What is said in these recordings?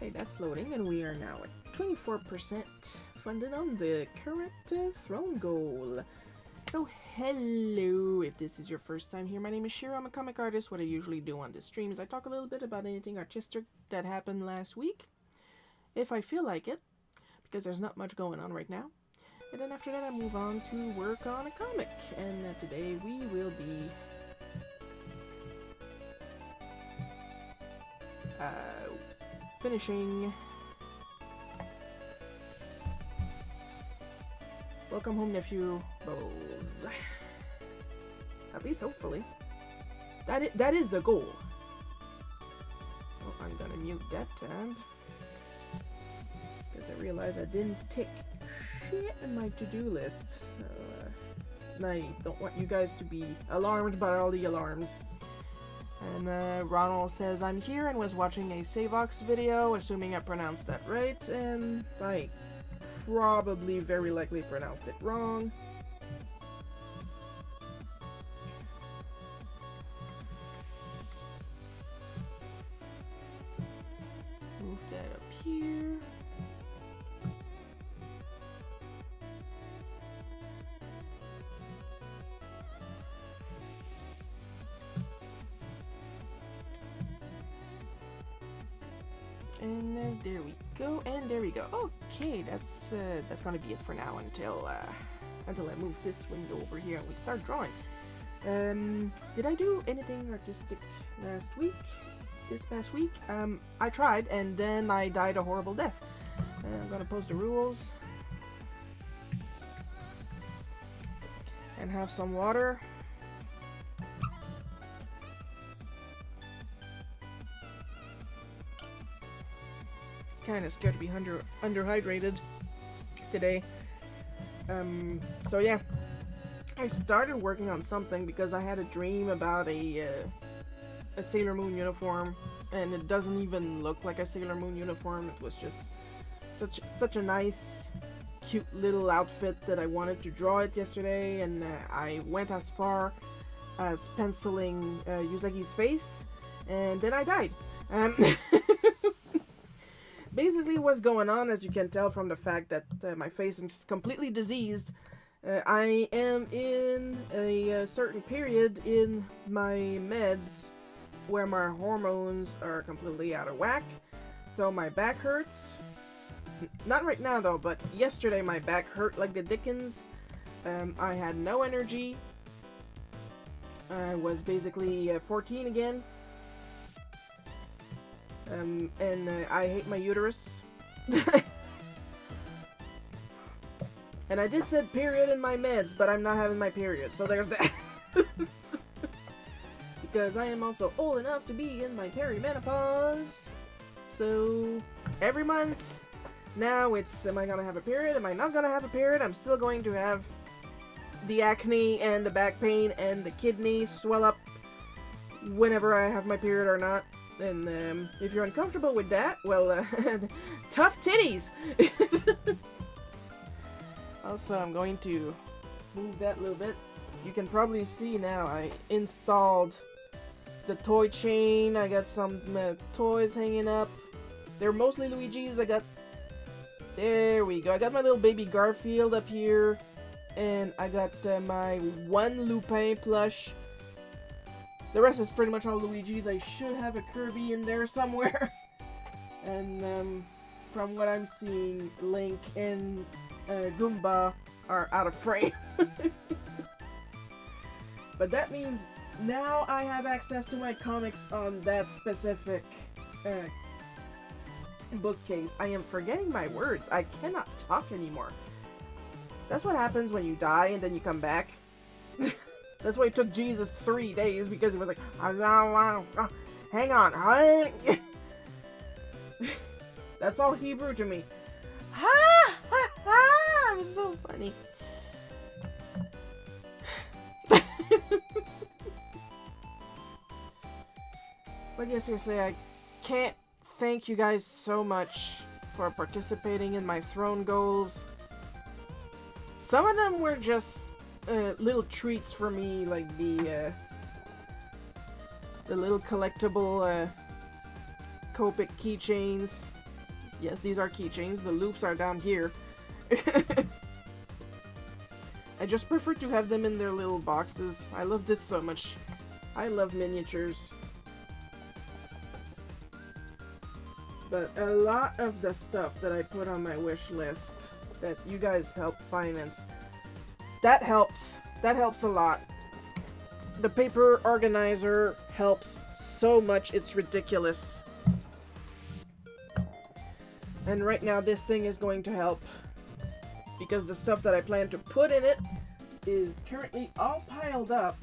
Okay, that's loading, and we are now at 24% funded on the current throne goal. So hello, if this is your first time here, my name is Shiro. I'm a comic artist. What I usually do on this stream is I talk a little bit about anything artistic that happened last week, if I feel like it, because there's not much going on right now. And then after that I move on to work on a comic, and today we will be finishing Welcome Home Nephew Bowls. At least hopefully. That is the goal. Oh, I'm gonna mute that tab. Because I realized I didn't tick shit in my to-do list. So, I don't want you guys to be alarmed by all the alarms. And Ronald says, I'm here and was watching a Savox video, assuming I pronounced that right, and I probably very likely pronounced it wrong. Move that up here. And there we go, and there we go. Okay, that's gonna be it for now until I move this window over here and we start drawing. Did I do anything artistic last week? This past week? I tried, and then I died a horrible death. I'm gonna post the rules and have some water. Kind of scared to be underhydrated today. So yeah, I started working on something because I had a dream about a Sailor Moon uniform, and it doesn't even look like a Sailor Moon uniform. It was just such a nice, cute little outfit that I wanted to draw it yesterday, and I went as far as penciling Usagi's face, and then I died. Basically what's going on, as you can tell from the fact that my face is just completely diseased, I am in a certain period in my meds where my hormones are completely out of whack, so my back hurts. Not right now though, but yesterday my back hurt like the dickens. I had no energy. I was basically 14 again. And I hate my uterus. And I did said period in my meds, but I'm not having my period, so there's that. Because I am also old enough to be in my perimenopause. So every month now it's, am I gonna have a period? Am I not gonna have a period? I'm still going to have the acne and the back pain and the kidney swell up whenever I have my period or not. And if you're uncomfortable with that, well, tough titties! Also, I'm going to move that a little bit. You can probably see now I installed the toy chain. I got some toys hanging up. They're mostly Luigi's. There we go. I got my little baby Garfield up here. And I got my one Lupin plush. The rest is pretty much all Luigi's. I should have a Kirby in there somewhere. And from what I'm seeing, Link and Goomba are out of frame. But that means now I have access to my comics on that specific bookcase. I am forgetting my words. I cannot talk anymore. That's what happens when you die and then you come back. That's why it took Jesus 3 days, because he was like, hang on. That's all Hebrew to me. Ha ha ha! It was so funny. But yeah, seriously, I can't thank you guys so much for participating in my throne goals. Some of them were just little treats for me, like the little collectible Copic keychains Yes, these are keychains. The loops are down here. I just prefer to have them in their little boxes. I love this so much. I love miniatures. But a lot of the stuff that I put on my wish list that you guys help finance, that helps. That helps a lot. The paper organizer helps so much, it's ridiculous. And right now this thing is going to help, because the stuff that I plan to put in it is currently all piled up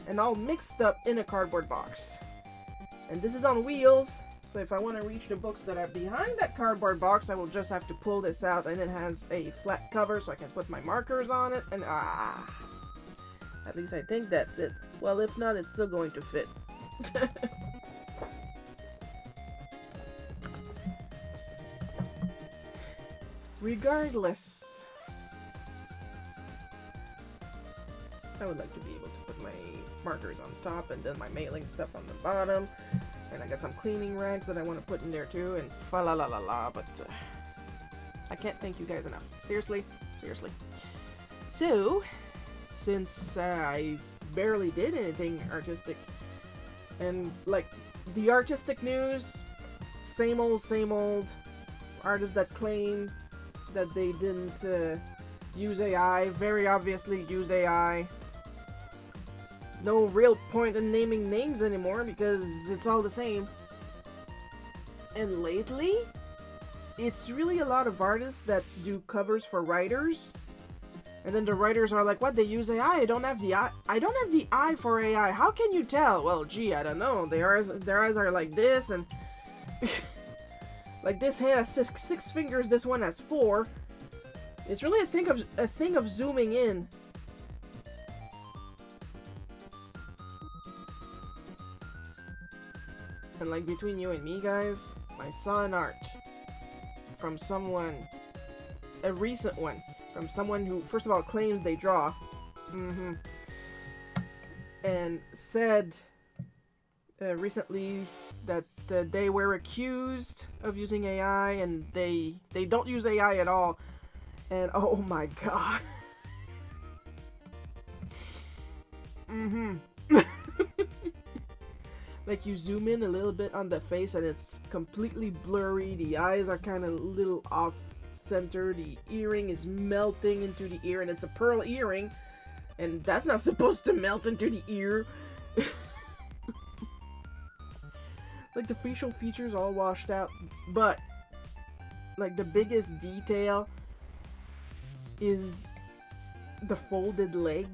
and all mixed up in a cardboard box. And this is on wheels, so if I want to reach the books that are behind that cardboard box, I will just have to pull this out, and it has a flat cover so I can put my markers on it, and at least I think that's it. Well, if not, it's still going to fit. Regardless, I would like to be able to put my markers on top and then my mailing stuff on the bottom. And I got some cleaning rags that I want to put in there too, and fa la la la la, but I can't thank you guys enough. Seriously, seriously. So, since I barely did anything artistic, and like the artistic news, same old artists that claim that they didn't use AI, very obviously used AI. No real point in naming names anymore because it's all the same. And lately, it's really a lot of artists that do covers for writers. And then the writers are like, what, they use AI? I don't have the eye for AI. How can you tell? Well, gee, I don't know. Their eyes are like this, and like this hand has six fingers, this one has 4. It's really a thing of zooming in. And like between you and me, guys, I saw an art from someone, a recent one, from someone who, first of all, claims they draw, and said recently that they were accused of using AI, and they don't use AI at all. And oh my god. Like you zoom in a little bit on the face and it's completely blurry. The eyes are kind of a little off center. The earring is melting into the ear, and it's a pearl earring, and that's not supposed to melt into the ear. Like the facial features all washed out, but like the biggest detail is the folded leg.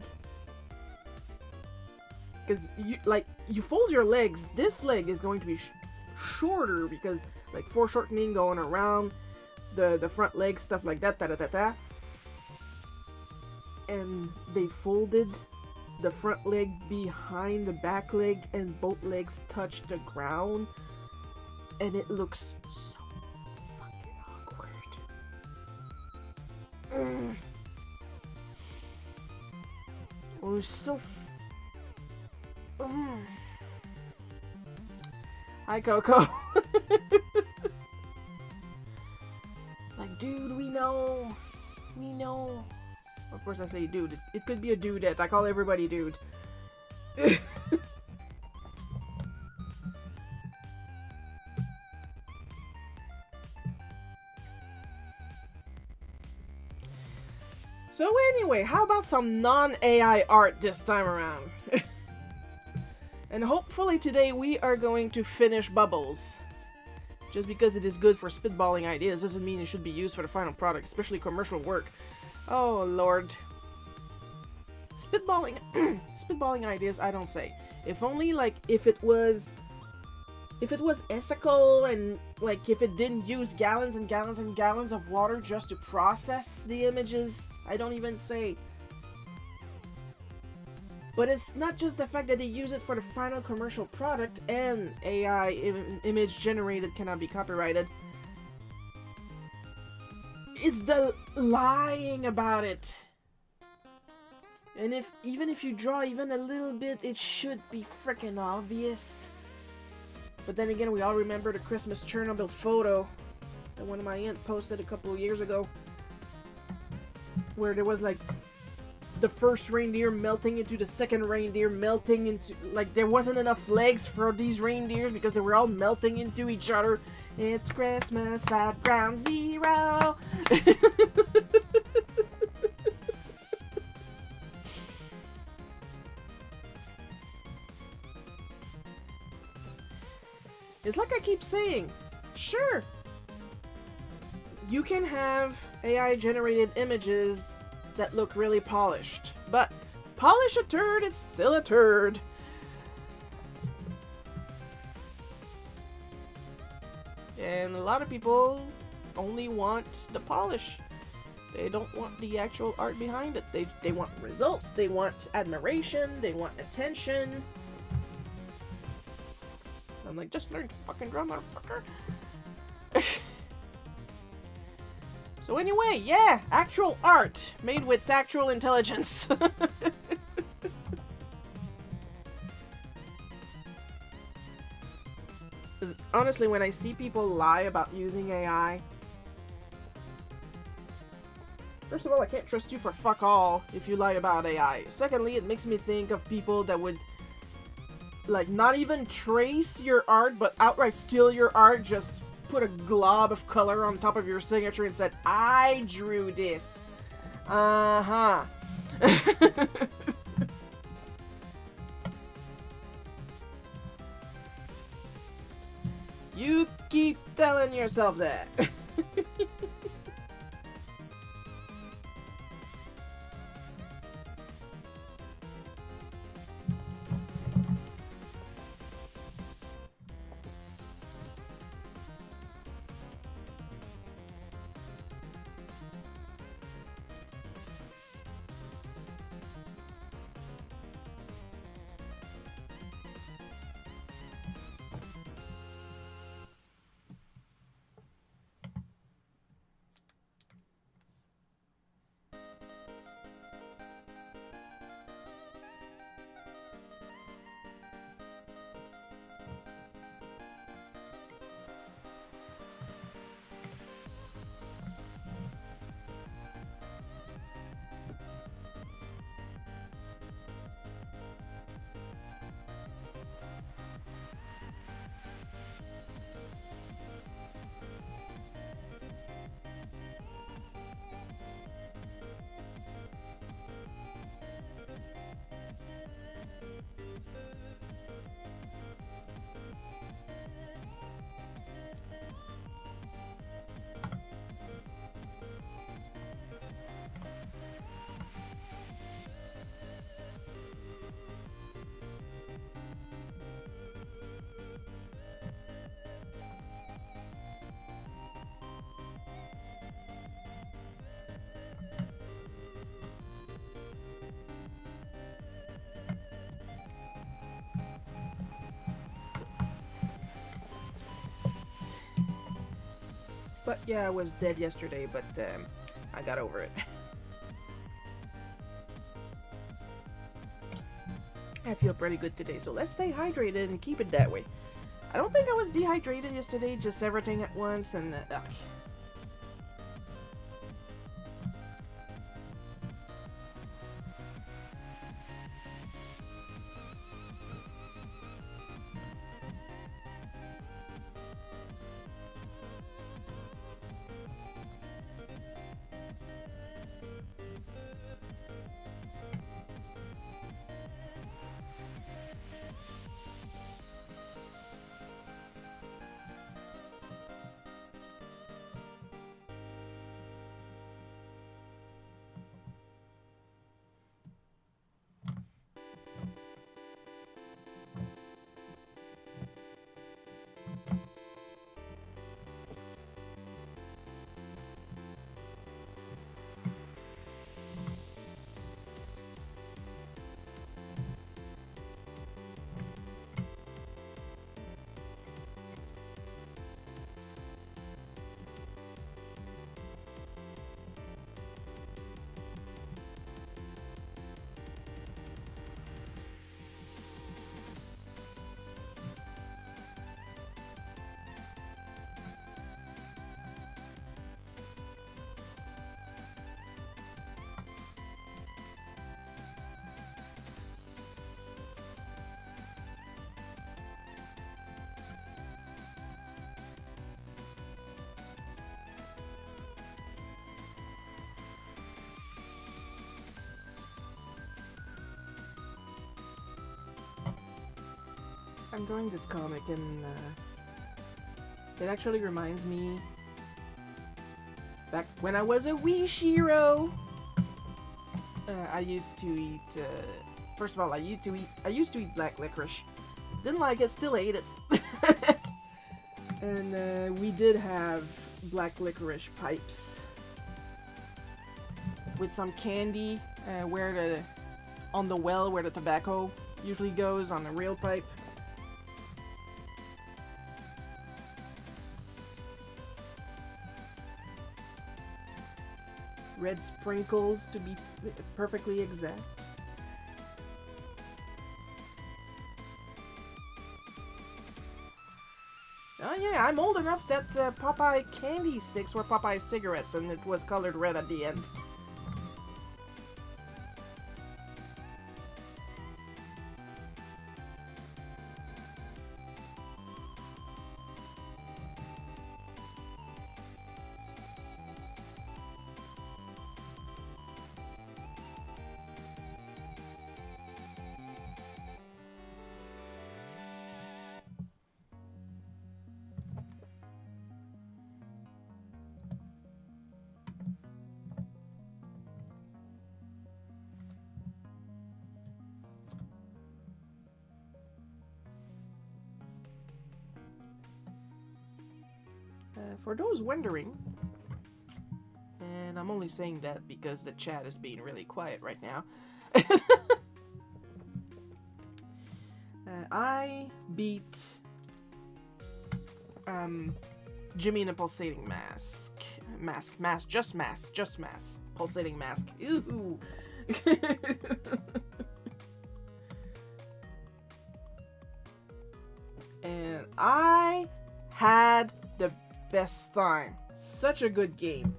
Because you fold your legs, this leg is going to be shorter because like foreshortening going around the front leg, stuff like that, and they folded the front leg behind the back leg, and both legs touch the ground, and it looks so fucking awkward. It was so Hi, Coco. Like, dude, we know. Of course I say dude. It could be a dudette. I call everybody dude. So anyway, how about some non-AI art this time around? And hopefully today we are going to finish Bubbles. Just because it is good for spitballing ideas doesn't mean it should be used for the final product, especially commercial work. Oh lord. Spitballing spitballing ideas, I don't say. If only like if it was ethical, and like if it didn't use gallons and gallons and gallons of water just to process the images, I don't even say. But it's not just the fact that they use it for the final commercial product and AI image generated cannot be copyrighted. It's the lying about it. And even if you draw even a little bit, it should be freaking obvious. But then again, we all remember the Christmas Chernobyl photo that one of my aunt posted a couple of years ago, where there was like the first reindeer melting into the second reindeer, melting into, like, there wasn't enough legs for these reindeers because they were all melting into each other. It's Christmas at Ground Zero. It's like I keep saying, sure, you can have AI generated images that look really polished, but polish a turd, it's still a turd. And a lot of people only want the polish. They don't want the actual art behind it. They want results, they want admiration, they want attention. I'm like, just learn to fucking drum, motherfucker. So anyway, yeah, actual art made with actual intelligence. Honestly, when I see people lie about using AI, first of all, I can't trust you for fuck all if you lie about AI. Secondly, it makes me think of people that would, like, not even trace your art, but outright steal your art, just put a glob of color on top of your signature and said, I drew this. Uh-huh. You keep telling yourself that. But yeah, I was dead yesterday, but I got over it. I feel pretty good today, so let's stay hydrated and keep it that way. I don't think I was dehydrated yesterday, just everything at once, and I'm drawing this comic and it actually reminds me back when I was a wee Shiro. I used to eat. First of all, I used to eat black licorice. Didn't like it, still ate it. And we did have black licorice pipes with some candy on the well where the tobacco usually goes on the real pipe. Red sprinkles, to be perfectly exact. Oh yeah, I'm old enough that Popeye candy sticks were Popeye cigarettes and it was colored red at the end. For those wondering, and I'm only saying that because the chat is being really quiet right now, I beat Jimmy in a pulsating mask. Just mask. Pulsating mask. Ooh. And I had the best time. Such a good game.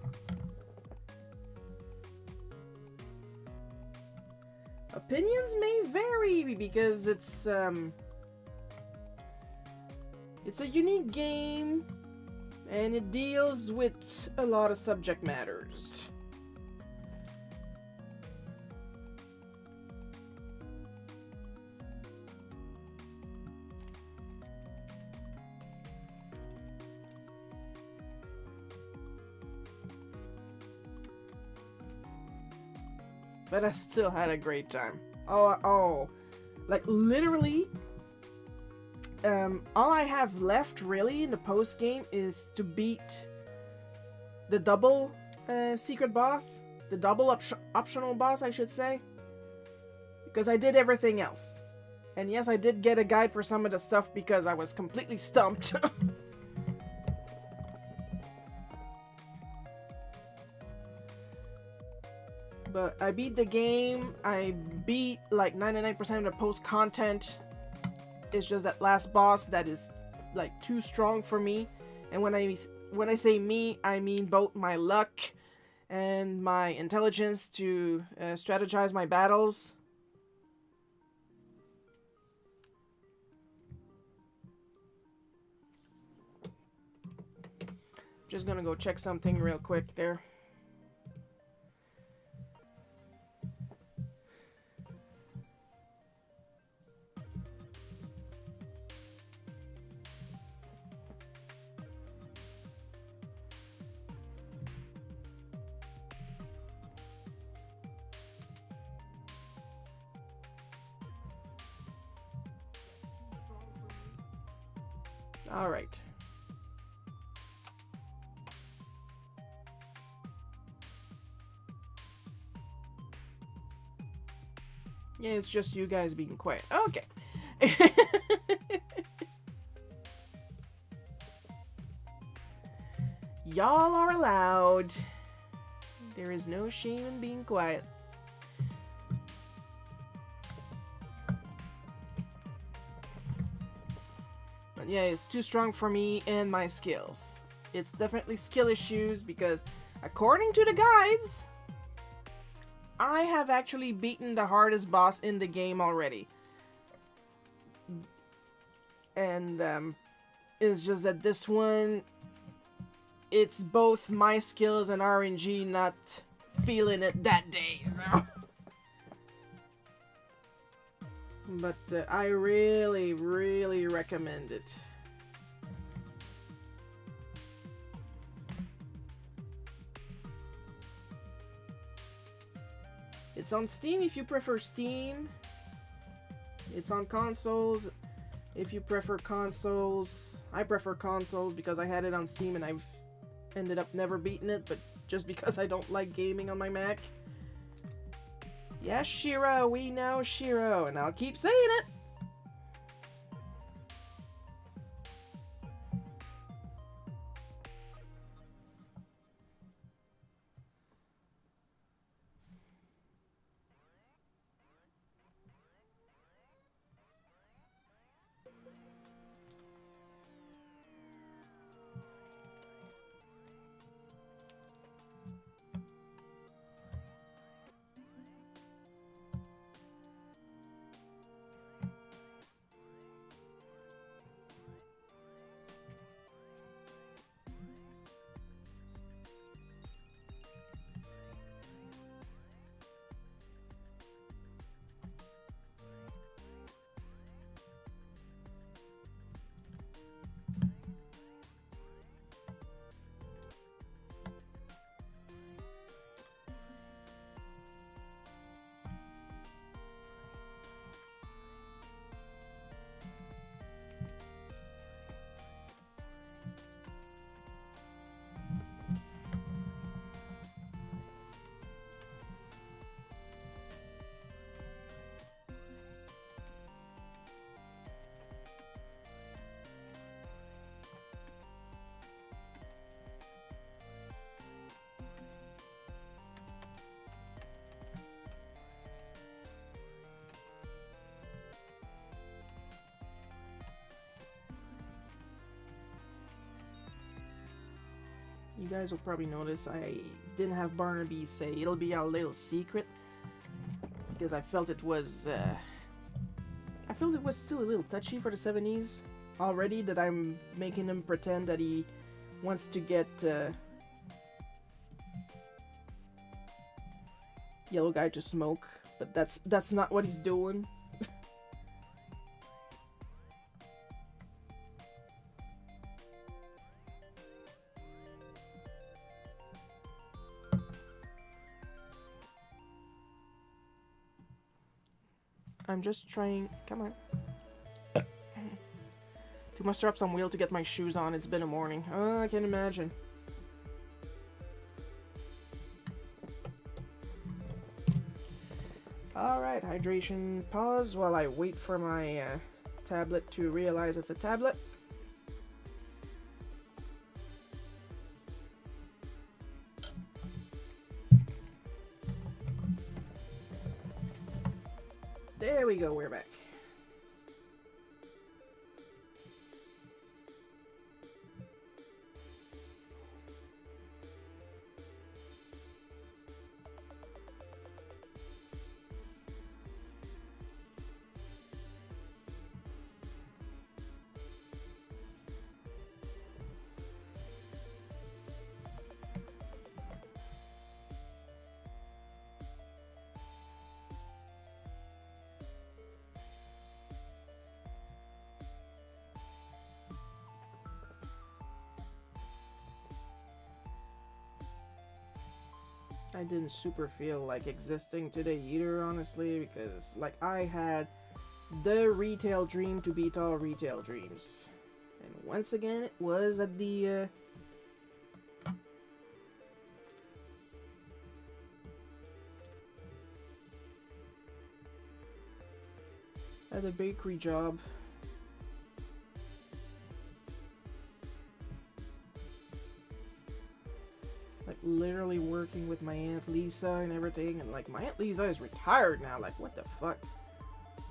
Opinions may vary because it's a unique game and it deals with a lot of subject matters. But I still had a great time. Oh, like literally, all I have left really in the post game is to beat the double secret boss, the double optional boss, I should say, because I did everything else. And yes, I did get a guide for some of the stuff because I was completely stumped. But I beat the game. I beat like 99% of the post content. It's just that last boss that is like too strong for me. And when I say me, I mean both my luck and my intelligence to strategize my battles. Just gonna go check something real quick there. All right. Yeah, it's just you guys being quiet. Okay. Y'all are allowed. There is no shame in being quiet. But yeah, it's too strong for me and my skills. It's definitely skill issues because according to the guides, I have actually beaten the hardest boss in the game already. And it's just that this one, it's both my skills and RNG not feeling it that day, so. but I really, really recommend it. It's on Steam if you prefer Steam. It's on consoles if you prefer consoles. I prefer consoles because I had it on Steam and I've ended up never beating it, but just because I don't like gaming on my Mac. Yes, Shiro, we know Shiro, and I'll keep saying it. You guys will probably notice I didn't have Barnaby say it'll be our little secret because I felt it was still a little touchy for the 70s already, that I'm making him pretend that he wants to get yellow guy to smoke, but that's not what he's doing. I'm just trying, come on, to muster up some will to get my shoes on. It's been a morning. Oh, I can imagine. Alright, hydration pause while I wait for my tablet to realize it's a tablet. There we go, we're back. I didn't super feel like existing today either, honestly, because, like, I had the retail dream to beat all retail dreams. And once again, it was at the, at the bakery job. Like, literally working with my Aunt Lisa and everything, and like, my Aunt Lisa is retired now, like, what the fuck?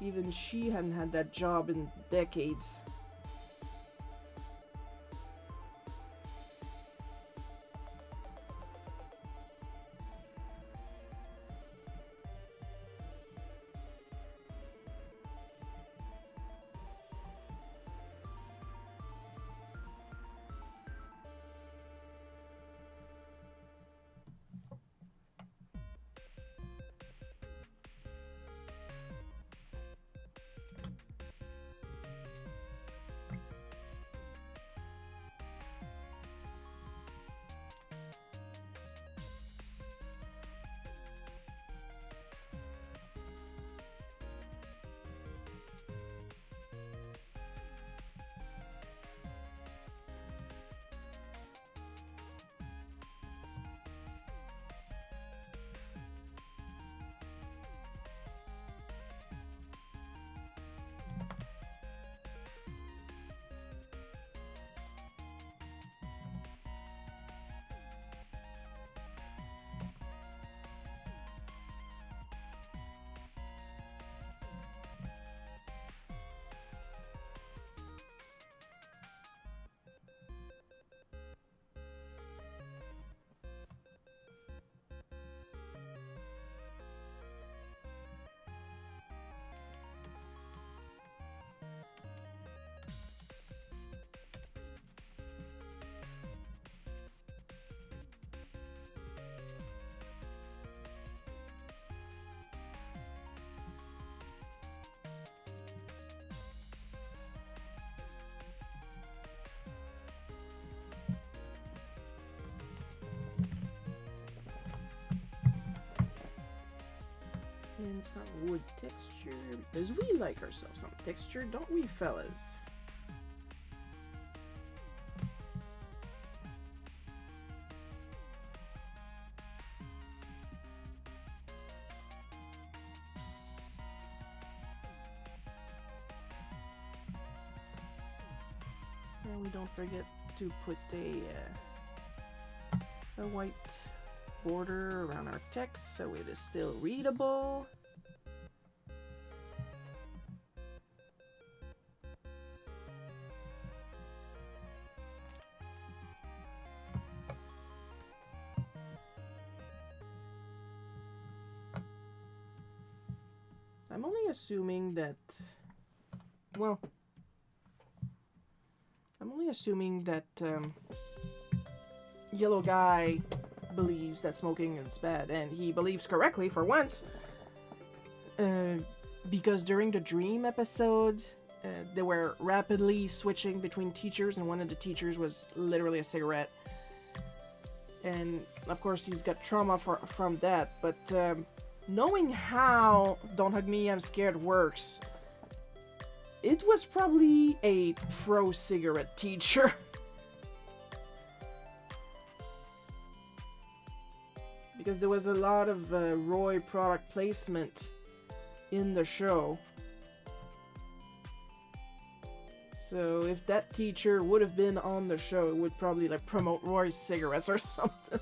Even she hadn't had that job in decades. and some wood texture, because we like ourselves some texture, don't we, fellas? And we don't forget to put a white border around our text so it is still readable. I'm only assuming that, well, I'm only assuming that yellow guy believes that smoking is bad, and he believes correctly for once, because during the dream episode, they were rapidly switching between teachers, and one of the teachers was literally a cigarette, and of course he's got trauma from that, but knowing how Don't Hug Me, I'm Scared works, it was probably a pro-cigarette teacher. Because there was a lot of Roy product placement in the show. So if that teacher would have been on the show, it would probably like promote Roy's cigarettes or something.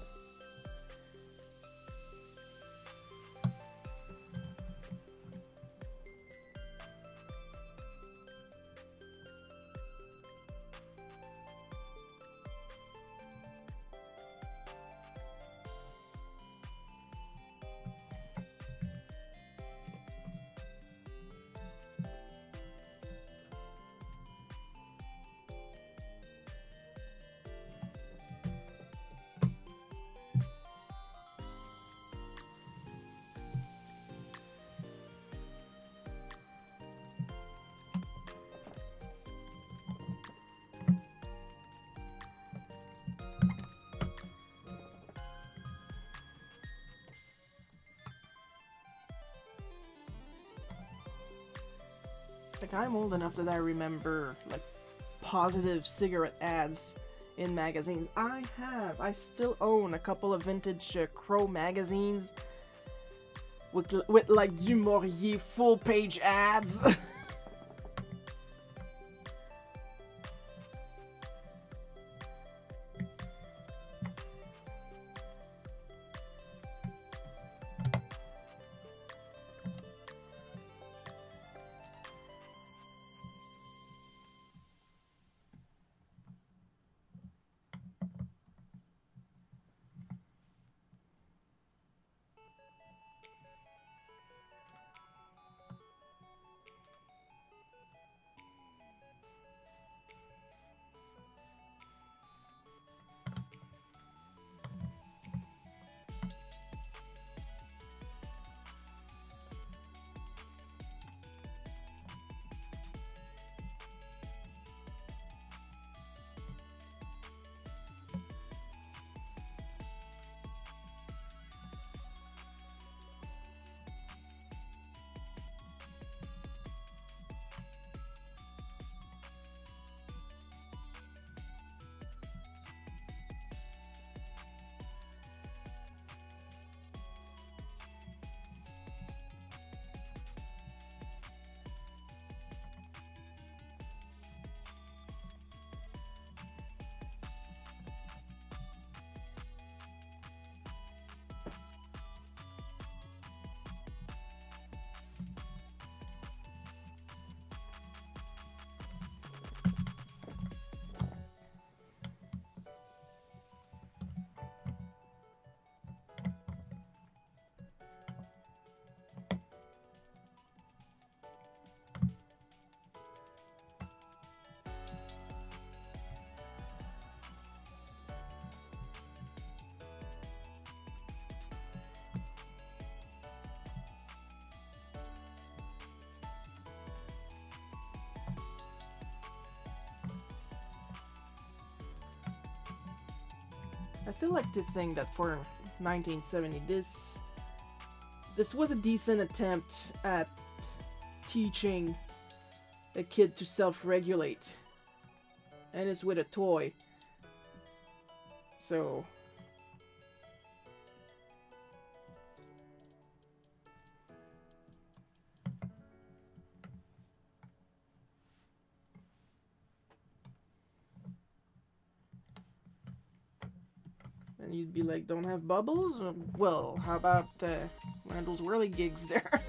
Like, I'm old enough that I remember, like, positive cigarette ads in magazines. I still own a couple of vintage Crow magazines with like, Du Maurier full-page ads. I still like to think that for 1970, this was a decent attempt at teaching a kid to self-regulate. And it's with a toy. So... And you'd be like, don't have bubbles? Well, how about one of those whirly gigs there?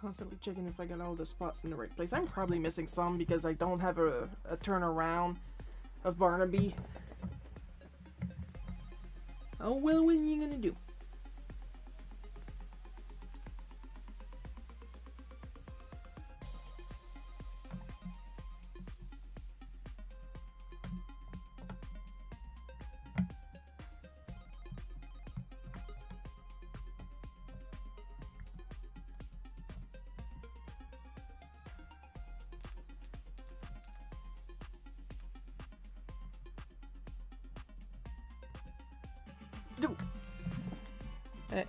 Constantly checking if I got all the spots in the right place. I'm probably missing some because I don't have a turnaround of Barnaby. Oh well, what are you gonna do?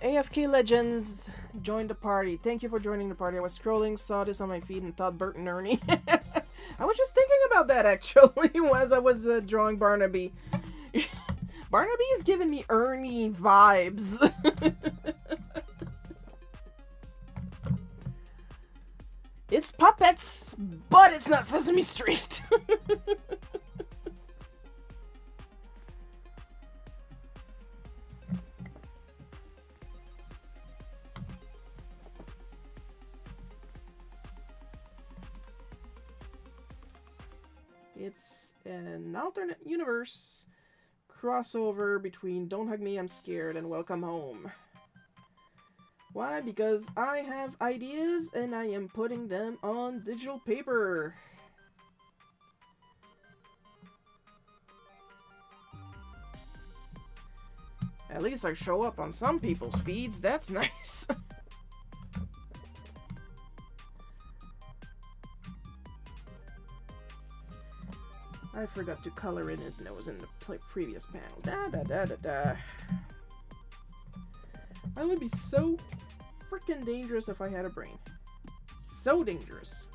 AFK Legends joined the party. Thank you for joining the party. I was scrolling, saw this on my feed, and thought Bert and Ernie. I was just thinking about that actually as I was drawing Barnaby. Barnaby is giving me Ernie vibes. It's puppets, but it's not Sesame Street. It's an alternate universe crossover between Don't Hug Me, I'm Scared and Welcome Home. Why? Because I have ideas and I am putting them on digital paper. At least I show up on some people's feeds. That's nice. I forgot to color in his nose in the previous panel. Da da da da da. I would be so freaking dangerous if I had a brain. So dangerous.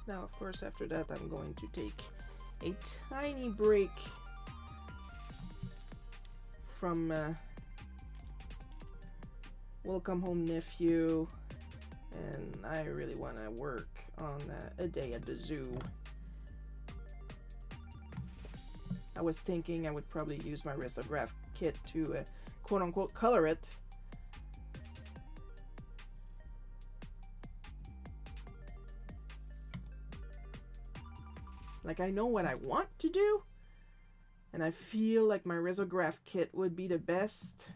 Now, of course, after that, I'm going to take a tiny break from Welcome Home Nephew, and I really want to work on A Day at the Zoo. I was thinking I would probably use my risograph kit to quote-unquote color it. Like, I know what I want to do, and I feel like my risograph kit would be the best.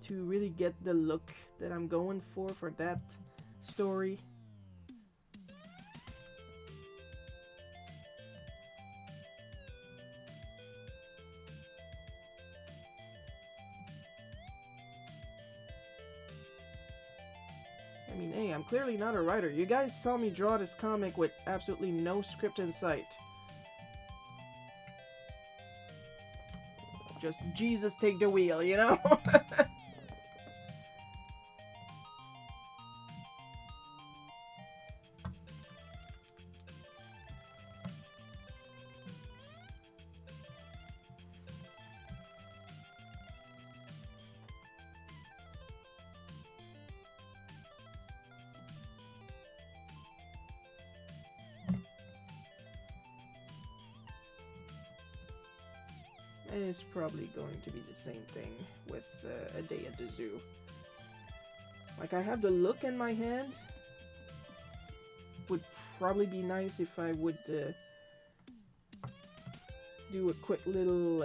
To really get the look that I'm going for that story. I mean, hey, I'm clearly not a writer. You guys saw me draw this comic with absolutely no script in sight. Just Jesus take the wheel, you know? And it's probably going to be the same thing with A Day at the Zoo. Like, I have the look in my hand. Would probably be nice if I would do a quick little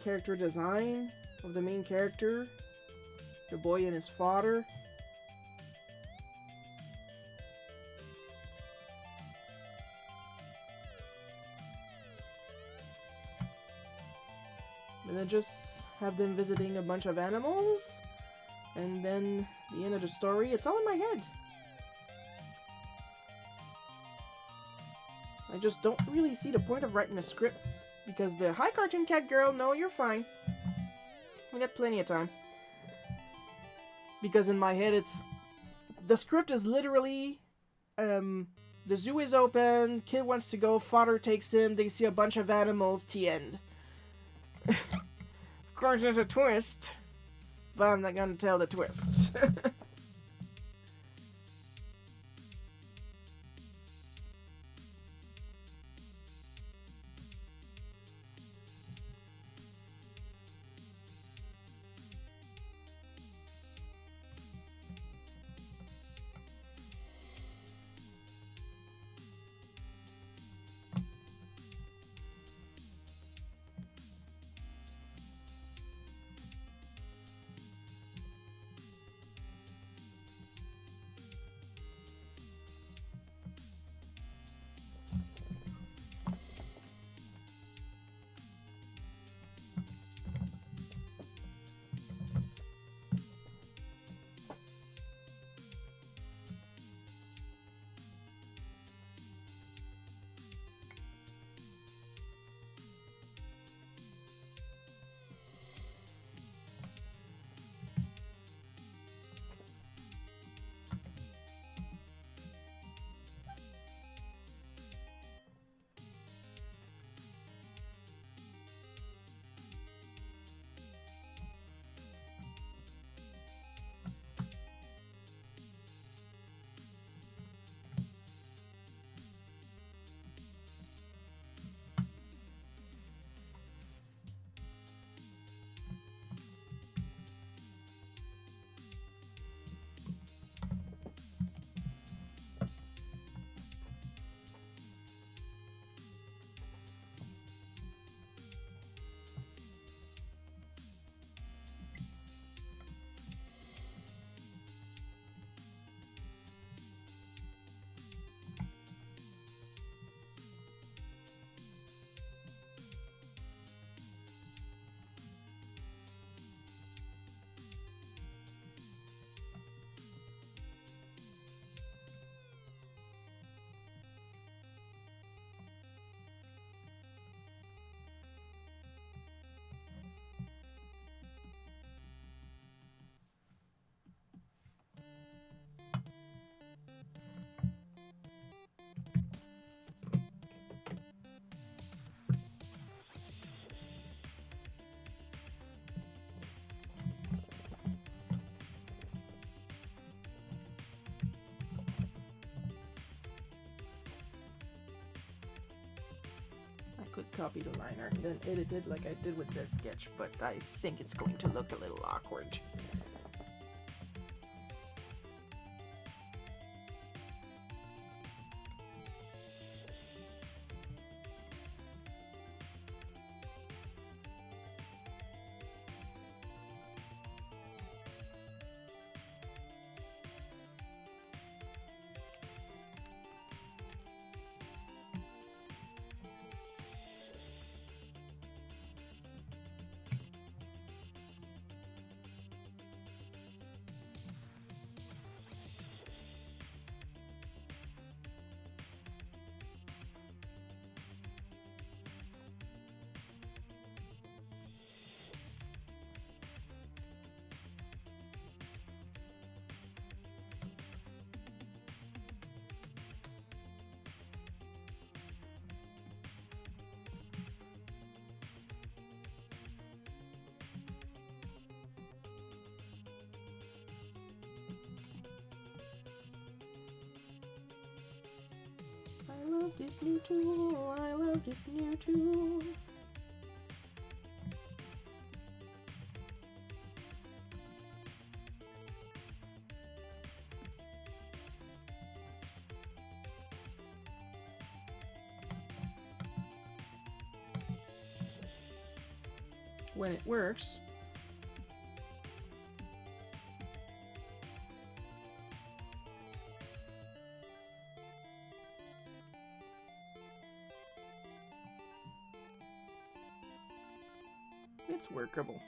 character design of the main character, the boy and his father. And then just have them visiting a bunch of animals, and then the end of the story. It's all in my head. I just don't really see the point of writing a script, because the hi cartoon cat girl, no, you're fine. We got plenty of time. Because in my head, the script is literally, the zoo is open, kid wants to go, father takes him, they see a bunch of animals, the end. Of course, there's a twist, but I'm not gonna tell the twist. copy the liner and then edit it like I did with this sketch, but I think it's going to look a little awkward. I love this new tool, I love this new tool. When it works. It's workable.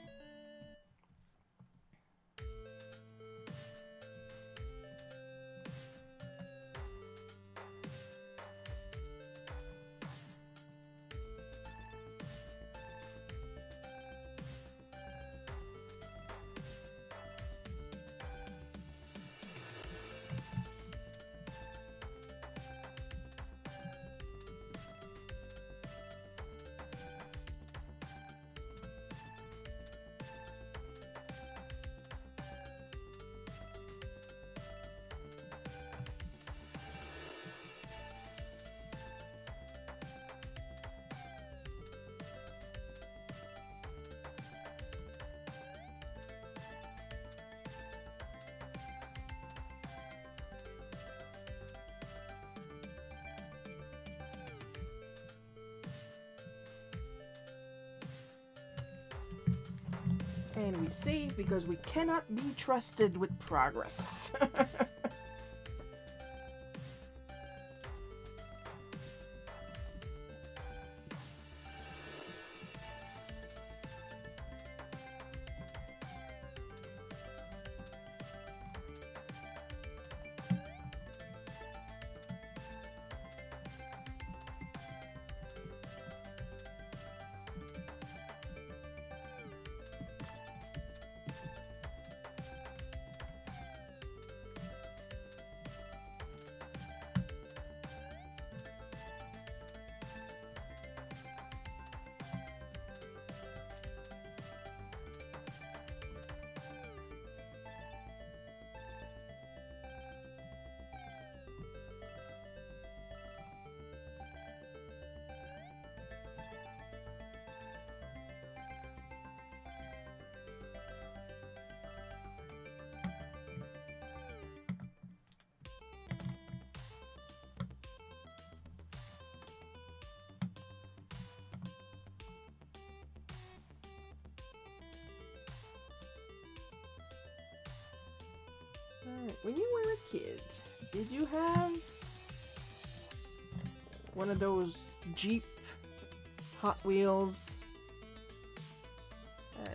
And we save because we cannot be trusted with progress. Alright, when you were a kid, did you have one of those Jeep Hot Wheels?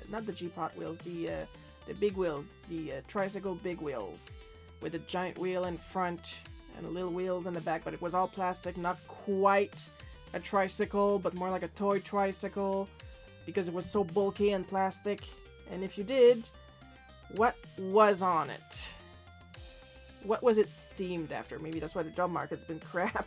Not the Jeep Hot Wheels, the big wheels, the tricycle big wheels, with a giant wheel in front and little wheels in the back, but it was all plastic, not quite a tricycle, but more like a toy tricycle, because it was so bulky and plastic. And if you did, what was on it? What was it themed after? Maybe that's why the job market's been crap.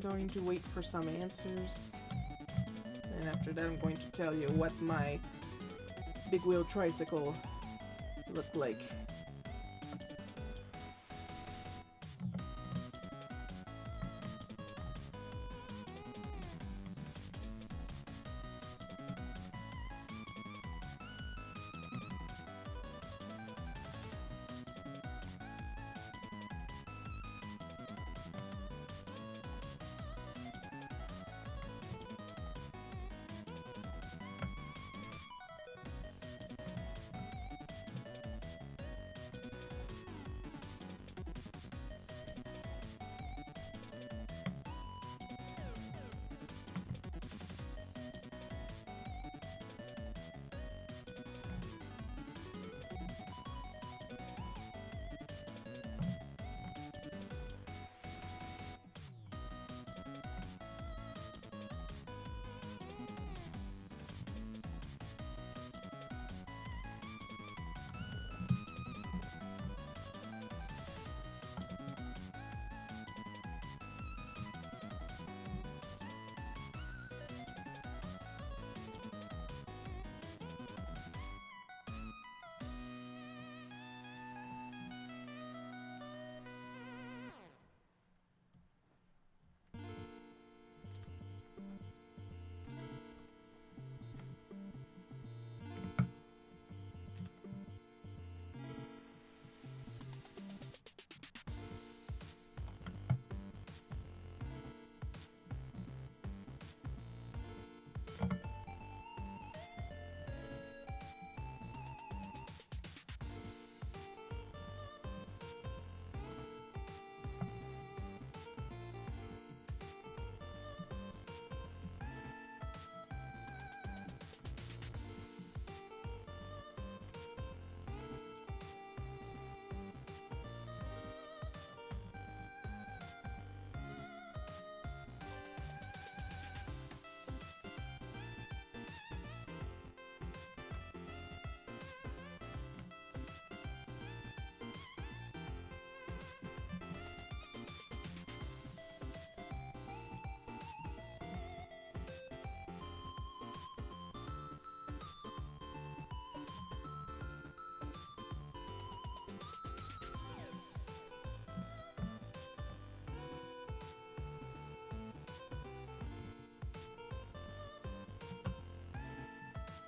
I'm going to wait for some answers. And after that, I'm going to tell you what my big wheel tricycle looked like.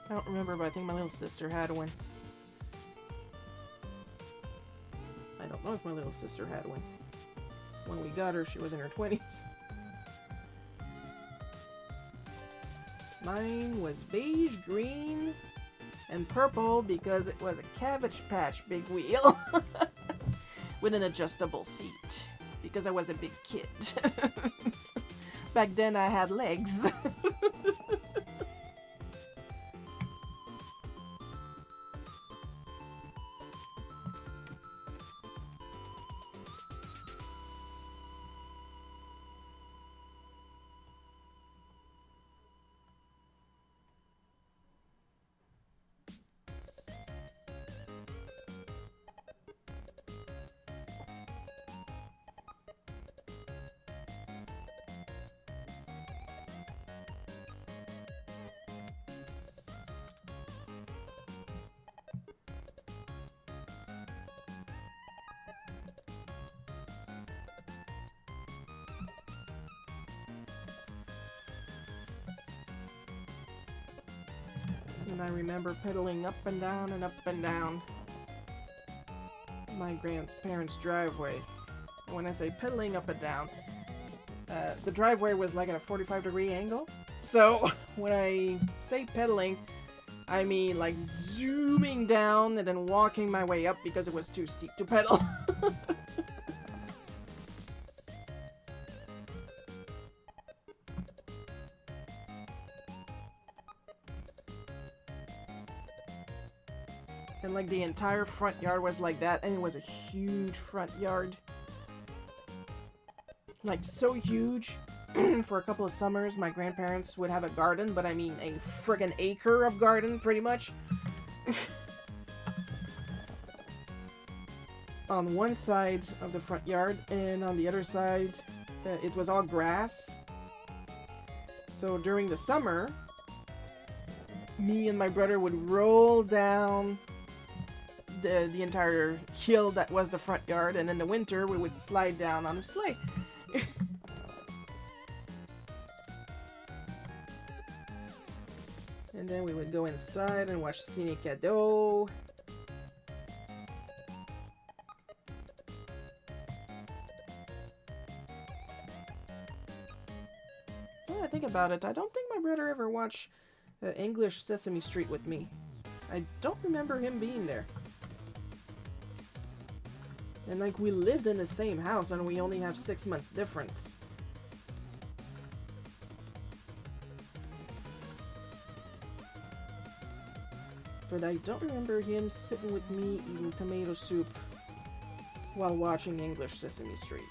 I don't remember, but I think my little sister had one. I don't know if my little sister had one. When we got her, she was in her 20s. Mine was beige, green, and purple because it was a Cabbage Patch big wheel with an adjustable seat because I was a big kid. Back then I had legs. And I remember pedaling up and down my grandparents' driveway. And when I say pedaling up and down, the driveway was like at a 45-degree angle. So when I say pedaling, I mean like zooming down and then walking my way up because it was too steep to pedal. And like the entire front yard was like that, and it was a huge front yard. Like so huge. For a couple of summers, my grandparents would have a garden, but I mean a friggin' acre of garden, pretty much. on one side of the front yard, and on the other side, it was all grass. So during the summer, me and my brother would roll down the entire hill that was the front yard, and in the winter we would slide down on a sleigh. And then we would go inside and watch Ciné Cadeau. Now I think about it, I don't think my brother ever watched English Sesame Street with me. I don't remember him being there. And like, we lived in the same house and we only have 6 months difference. But I don't remember him sitting with me eating tomato soup while watching English Sesame Street.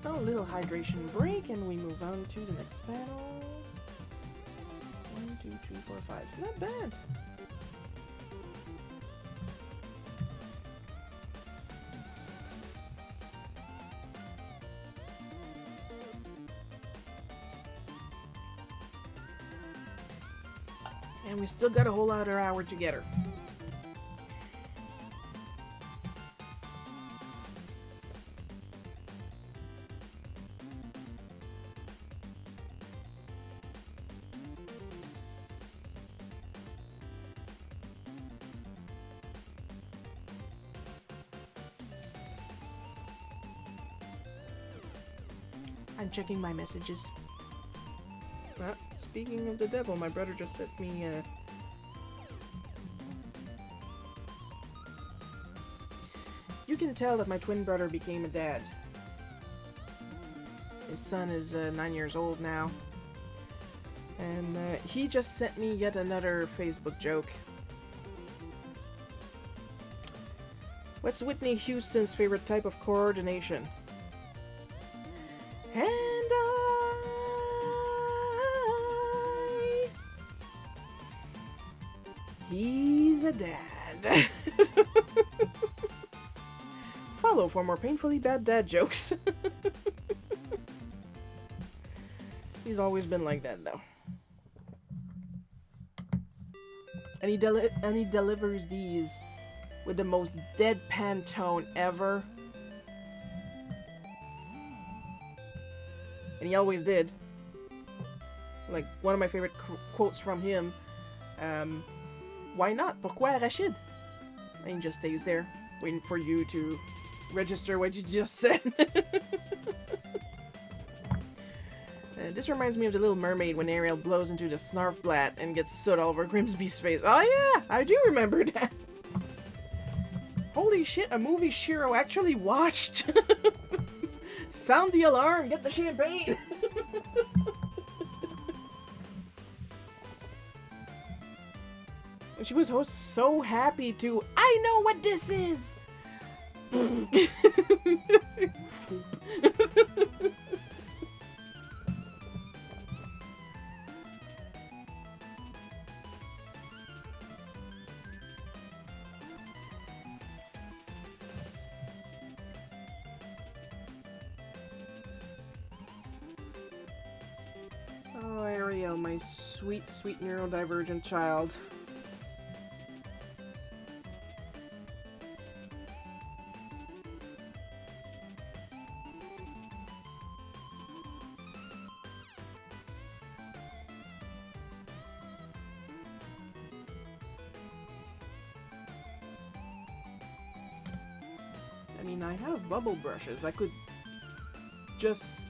A little hydration break, and we move on to the next panel. 1, 2, 3, 4, 5. Not bad. And we still got a whole other hour together. I'm checking my messages. Speaking of the devil, my brother just sent me You can tell that my twin brother became a dad. His son is 9 years old now. And he just sent me yet another Facebook joke. What's Whitney Houston's favorite type of coordination? He's a dad. Follow for more painfully bad dad jokes. He's always been like that, though. And he delivers these with the most deadpan tone ever. And he always did. Like, one of my favorite quotes from him. Why not? Pourquoi arachide? And he just stays there, waiting for you to register what you just said. This reminds me of the Little Mermaid when Ariel blows into the Snarfblat and gets soot all over Grimsby's face. Oh yeah, I do remember that. Holy shit, a movie Shiro actually watched. Sound the alarm, get the champagne. And she was so happy to, I know what this is. Oh, Ariel, my sweet, sweet neurodivergent child. I mean, I have bubble brushes. I could just,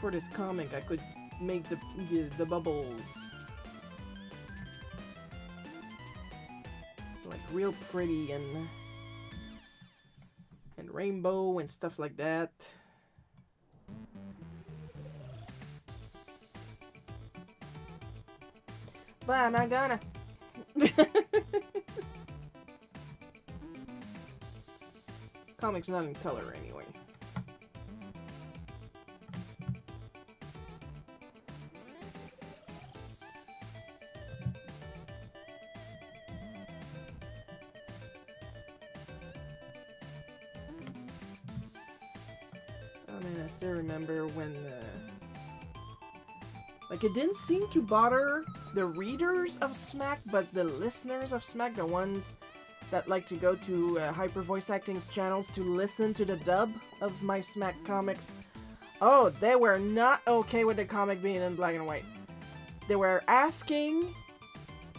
for this comic, I could make the bubbles like real pretty and rainbow and stuff like that. But I'm not gonna. Comic's not in color anyway. Oh man, I still remember when like, it didn't seem to bother the readers of Smack, but the listeners of Smack, the ones that like to go to Hyper Voice Acting's channels to listen to the dub of my Smack comics. Oh, they were not okay with the comic being in black and white. They were asking,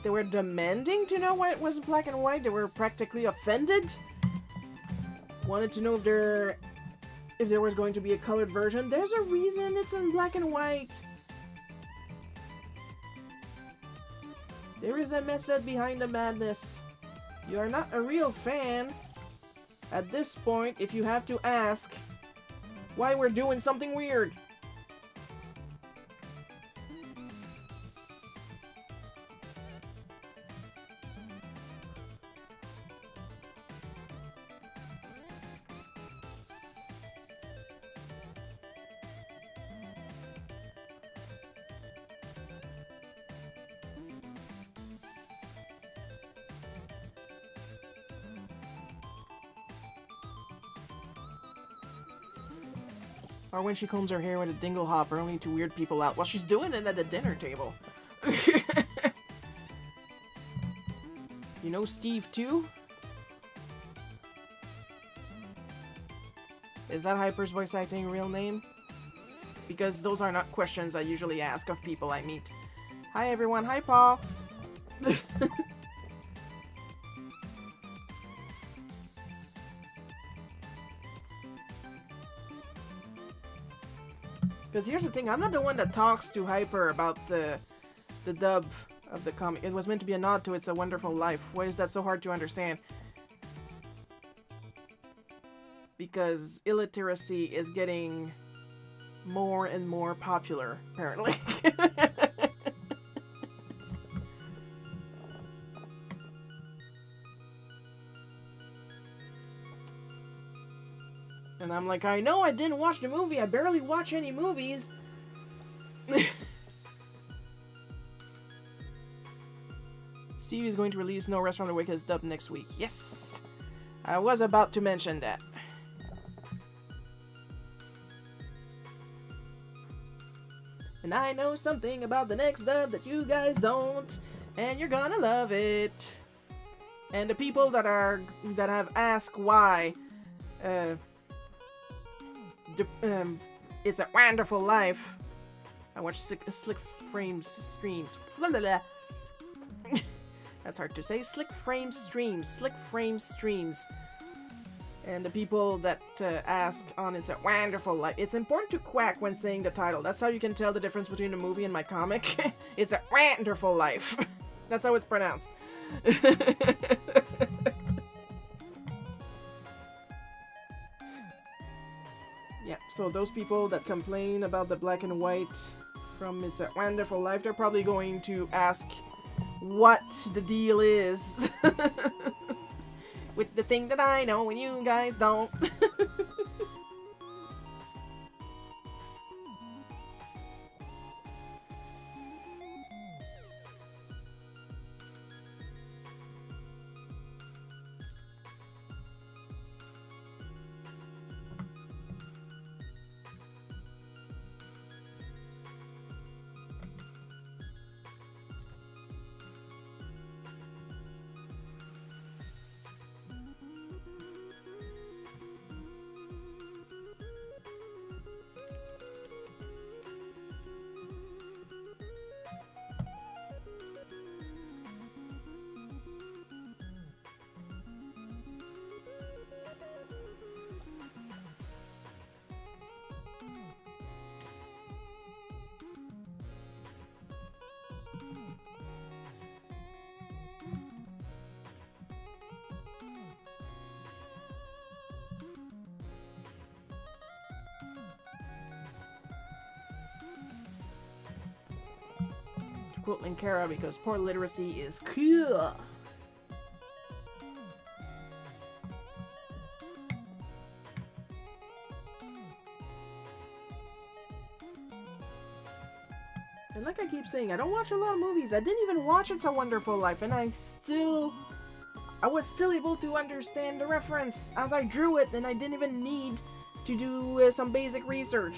they were demanding to know why it was black and white. They were practically offended. Wanted to know if there was going to be a colored version. There's a reason it's in black and white. There is a method behind the madness. You are not a real fan at this point if you have to ask why we're doing something weird. Or when she combs her hair with a dingle hopper only to weird people out. Well, she's doing it at the dinner table. You know Steve too? Is that Hyper's voice acting real name? Because those are not questions I usually ask of people I meet. Hi everyone, hi Paul! Because here's the thing, I'm not the one that talks to Hyper about the dub of the comic. It was meant to be a nod to It's a Wonderful Life. Why is that so hard to understand? Because illiteracy is getting more and more popular, apparently. And I'm like, I know I didn't watch the movie. I barely watch any movies. Steve is going to release No Rest from the Wicked dub next week. Yes! I was about to mention that. And I know something about the next dub that you guys don't. And you're gonna love it. And the people that have asked why It's a Wonderful Life I watch Slick Frames streams. Blah, blah, blah. That's hard to say. Slick Frames streams. And the people that ask on It's a Wonderful Life. It's important to quack when saying the title. That's how you can tell the difference between the movie and my comic. It's a wonderful life. That's how it's pronounced. Yeah, so those people that complain about the black and white from It's a Wonderful Life, they're probably going to ask what the deal is. With the thing that I know and you guys don't. Quote Linkara, because poor literacy is cool. And like I keep saying, I don't watch a lot of movies. I didn't even watch It's a Wonderful Life, and I was still able to understand the reference as I drew it, and I didn't even need to do some basic research.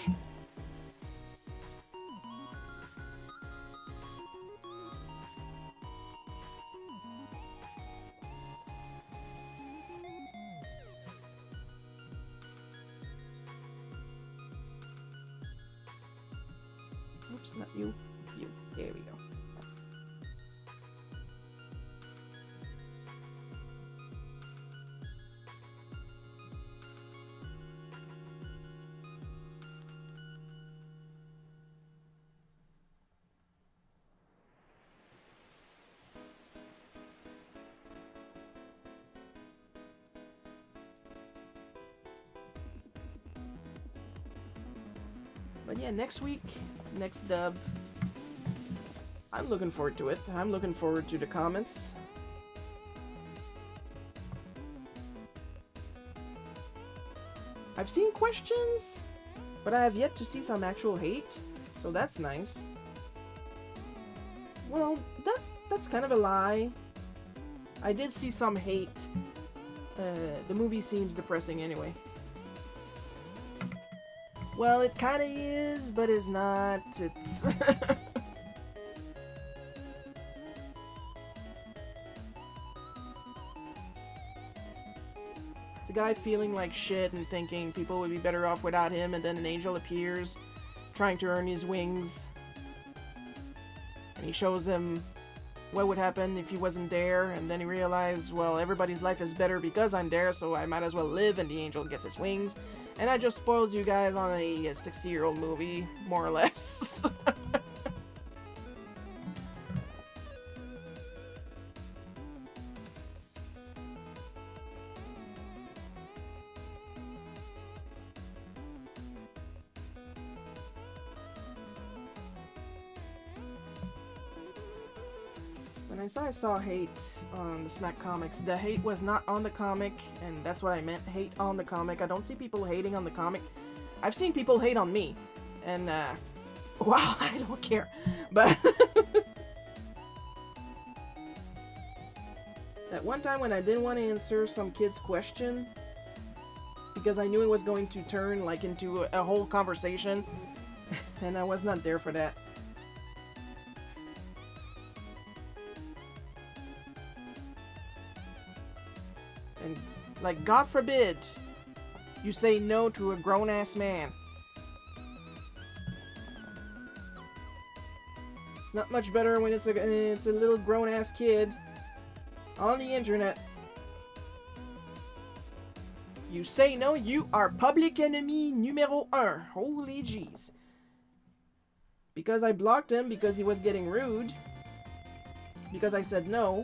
Oops, not you. You. There we go. But yeah, next week, next dub. I'm looking forward to it. I'm looking forward to the comments. I've seen questions, but I have yet to see some actual hate, so that's nice. Well, that's kind of a lie. I did see some hate. The movie seems depressing anyway. Well, it kinda is, but it's not. It's... It's a guy feeling like shit and thinking people would be better off without him, and then an angel appears, trying to earn his wings. And he shows him what would happen if he wasn't there, and then he realized, well, everybody's life is better because I'm there, so I might as well live, and the angel gets his wings. And I just spoiled you guys on a 60-year-old movie, more or less. When I saw hate on the Smack Comics, the hate was not on the comic, and that's what I meant, hate on the comic. I don't see people hating on the comic. I've seen people hate on me, and, wow, I don't care, but... That one time when I didn't want to answer some kid's question, because I knew it was going to turn, like, into a whole conversation, and I was not there for that. And, like, God forbid you say no to a grown-ass man. It's not much better when it's a little grown-ass kid on the internet. You say no, you are public enemy numéro 1. Holy jeez. Because I blocked him because he was getting rude. Because I said no.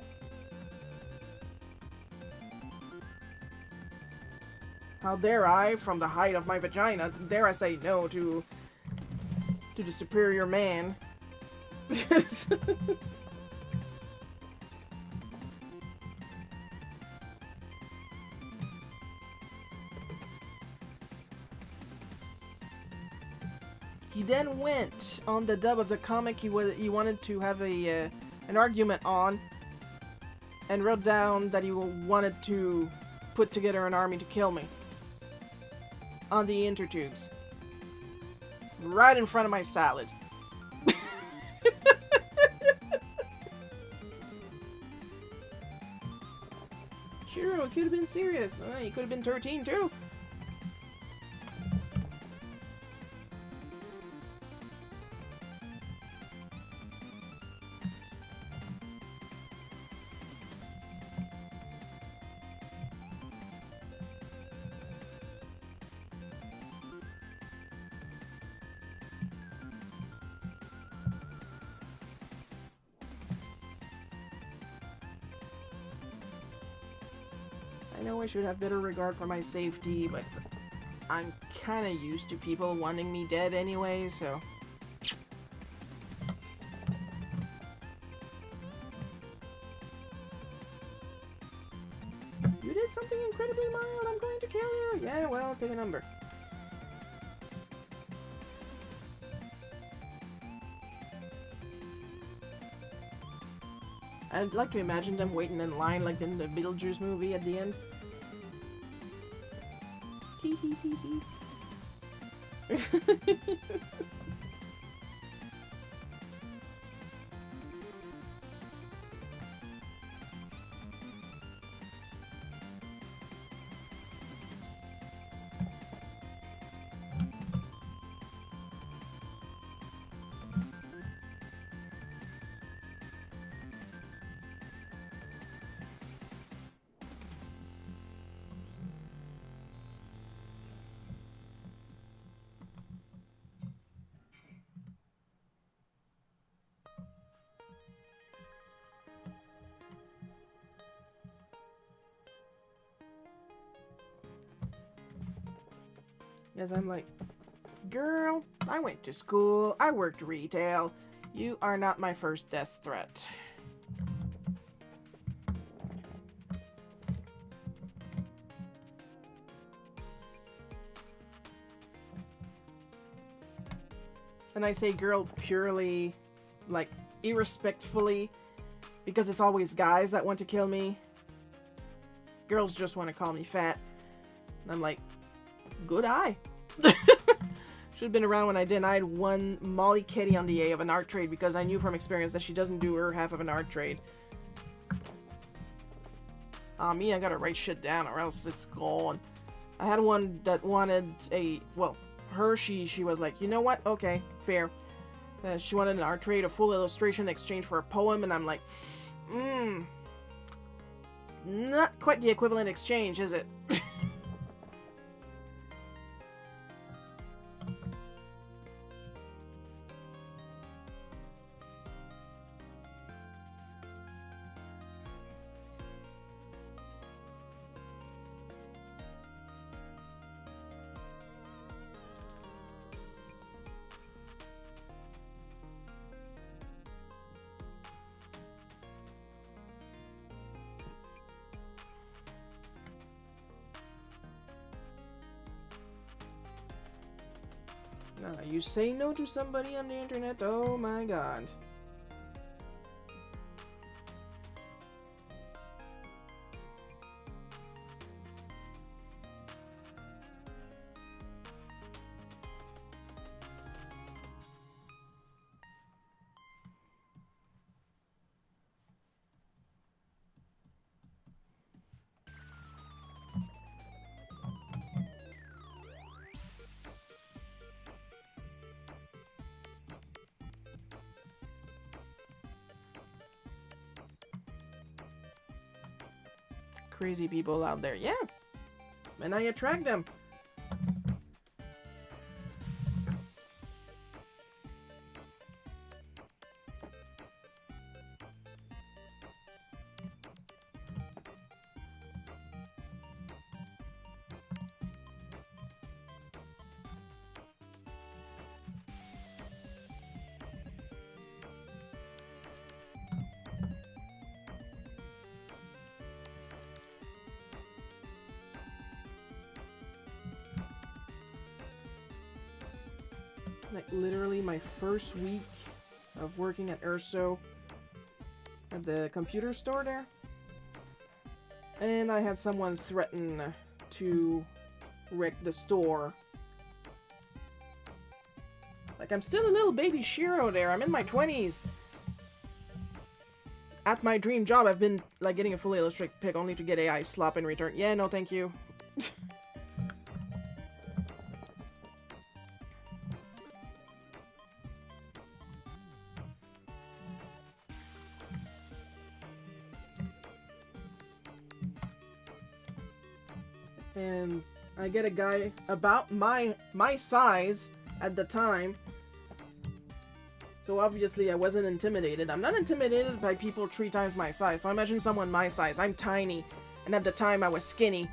How dare I, from the height of my vagina, dare I say no to the superior man. He then went on the dub of the comic he wanted to have an argument on, and wrote down that he wanted to put together an army to kill me on the intertubes, right in front of my salad. Sure, it could have been serious. He could have been 13 too. I know I should have better regard for my safety, but I'm kinda used to people wanting me dead anyway, so... You did something incredibly mild, I'm going to kill you! Yeah, well, take a number. I'd like to imagine them waiting in line like in the Beetlejuice movie at the end. Hee hee hee hee. As I'm like, girl, I went to school, I worked retail. You are not my first death threat. And I say girl purely, like, irrespectfully, because it's always guys that want to kill me. Girls just want to call me fat. And I'm like, good eye. Should have been around when I denied one Molly Kitty on the A of an art trade because I knew from experience that she doesn't do her half of an art trade. Me, I gotta write shit down or else it's gone. I had one that wanted a, well, she was like, you know what? Okay, fair. She wanted an art trade, a full illustration in exchange for a poem, and I'm like, not quite the equivalent exchange, is it? You say no to somebody on the internet? Oh my god. crazy people out there. Yeah. And I attract them. Like literally my first week of working at Urso at the computer store there, and I had someone threaten to wreck the store. Like, I'm still a little baby Shiro there. I'm in my 20s. At my dream job, I've been like getting a fully illustrated pic only to get AI slop in return. Yeah, no thank you. And I get a guy about my size at the time. So obviously I wasn't intimidated. I'm not intimidated by people 3 times my size. So imagine someone my size. I'm tiny. And at the time I was skinny.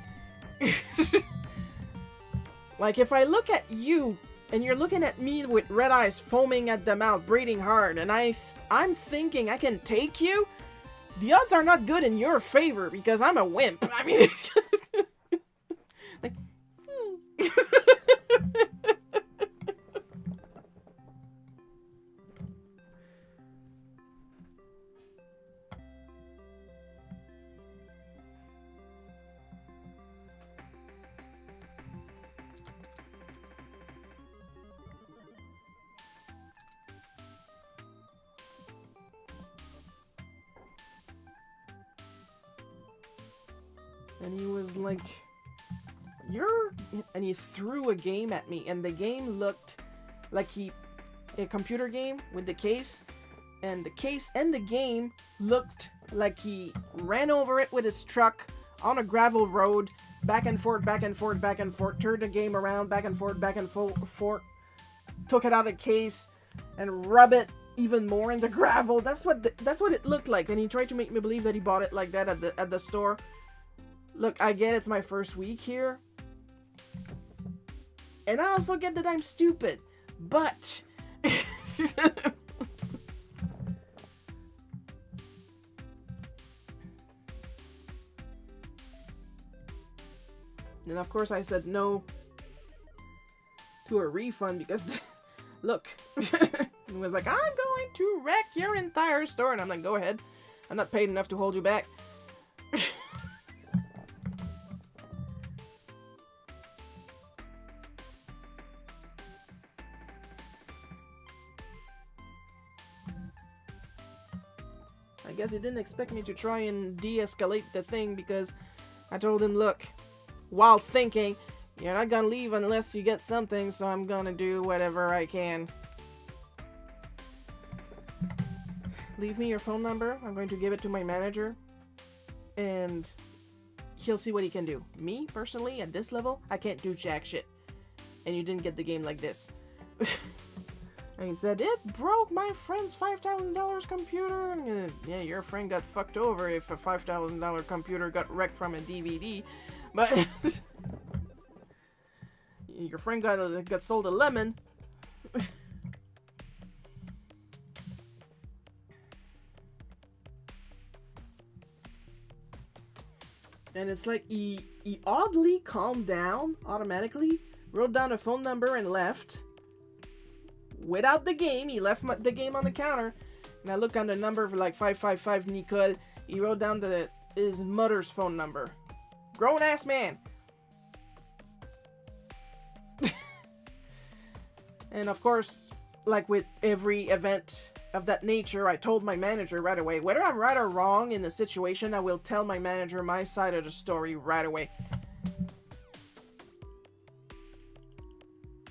Like, if I look at you and you're looking at me with red eyes foaming at the mouth, breathing hard, and I'm thinking I can take you, the odds are not good in your favor because I'm a wimp. I mean... Like, and he was like, and he threw a game at me, and the game looked like a computer game with the case, and the case and the game looked like he ran over it with his truck on a gravel road, back and forth, back and forth, back and forth, turned the game around, back and forth, took it out of the case, and rub it even more in the gravel. That's what it looked like, and he tried to make me believe that he bought it like that at the store. Look, I get it's my first week here. And I also get that I'm stupid, but... And of course I said no to a refund because, look, he was like, I'm going to wreck your entire store. And I'm like, go ahead. I'm not paid enough to hold you back. I guess he didn't expect me to try and de-escalate the thing because I told him, look, while thinking, you're not gonna leave unless you get something, so I'm gonna do whatever I can. Leave me your phone number. I'm going to give it to my manager, and he'll see what he can do. Me, personally, at this level, I can't do jack shit. And you didn't get the game like this. And he said, it broke my friend's $5,000 computer. And, yeah, your friend got fucked over if a $5,000 computer got wrecked from a DVD. But your friend got sold a lemon. And it's like he oddly calmed down automatically, wrote down a phone number and left. Without the game, he left the game on the counter. And I look on the number for like 555 Nicole. He wrote down his mother's phone number. Grown-ass man. And of course, like with every event of that nature, I told my manager right away. Whether I'm right or wrong in the situation, I will tell my manager my side of the story right away.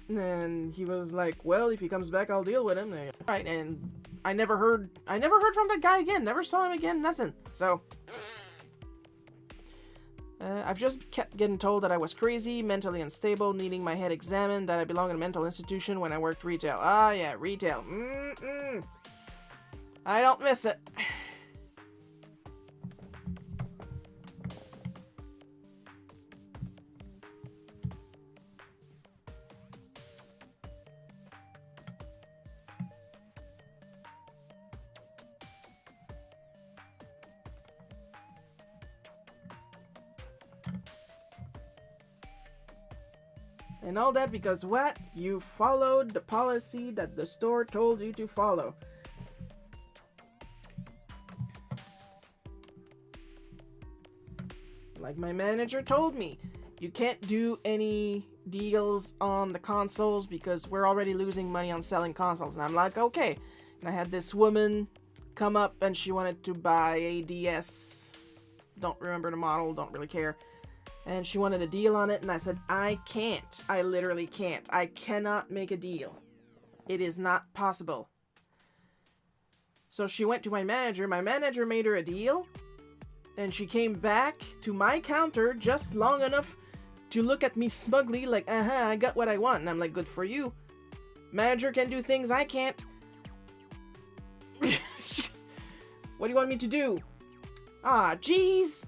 And he was like, well, if he comes back, I'll deal with him. Right, and I never heard from that guy again. Never saw him again, nothing. So, I've just kept getting told that I was crazy, mentally unstable, needing my head examined, that I belong in a mental institution when I worked retail. Ah, yeah, retail. I don't miss it. And all that because what? You followed the policy that the store told you to follow. Like my manager told me, you can't do any deals on the consoles because we're already losing money on selling consoles. And I'm like, okay. And I had this woman come up and she wanted to buy a DS. Don't remember the model, don't really care. And she wanted a deal on it, and I said, I can't. I literally can't. I cannot make a deal. It is not possible. So she went to my manager. My manager made her a deal, and she came back to my counter just long enough to look at me smugly like, I got what I want. And I'm like, good for you. Manager can do things I can't. What do you want me to do? Ah, jeez.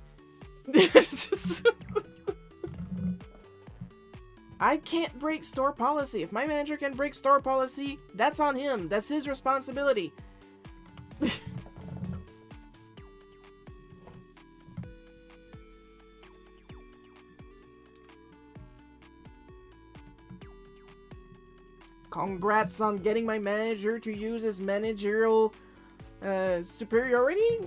I can't break store policy. If my manager can break store policy, that's on him. That's his responsibility. Congrats on getting my manager to use his managerial superiority.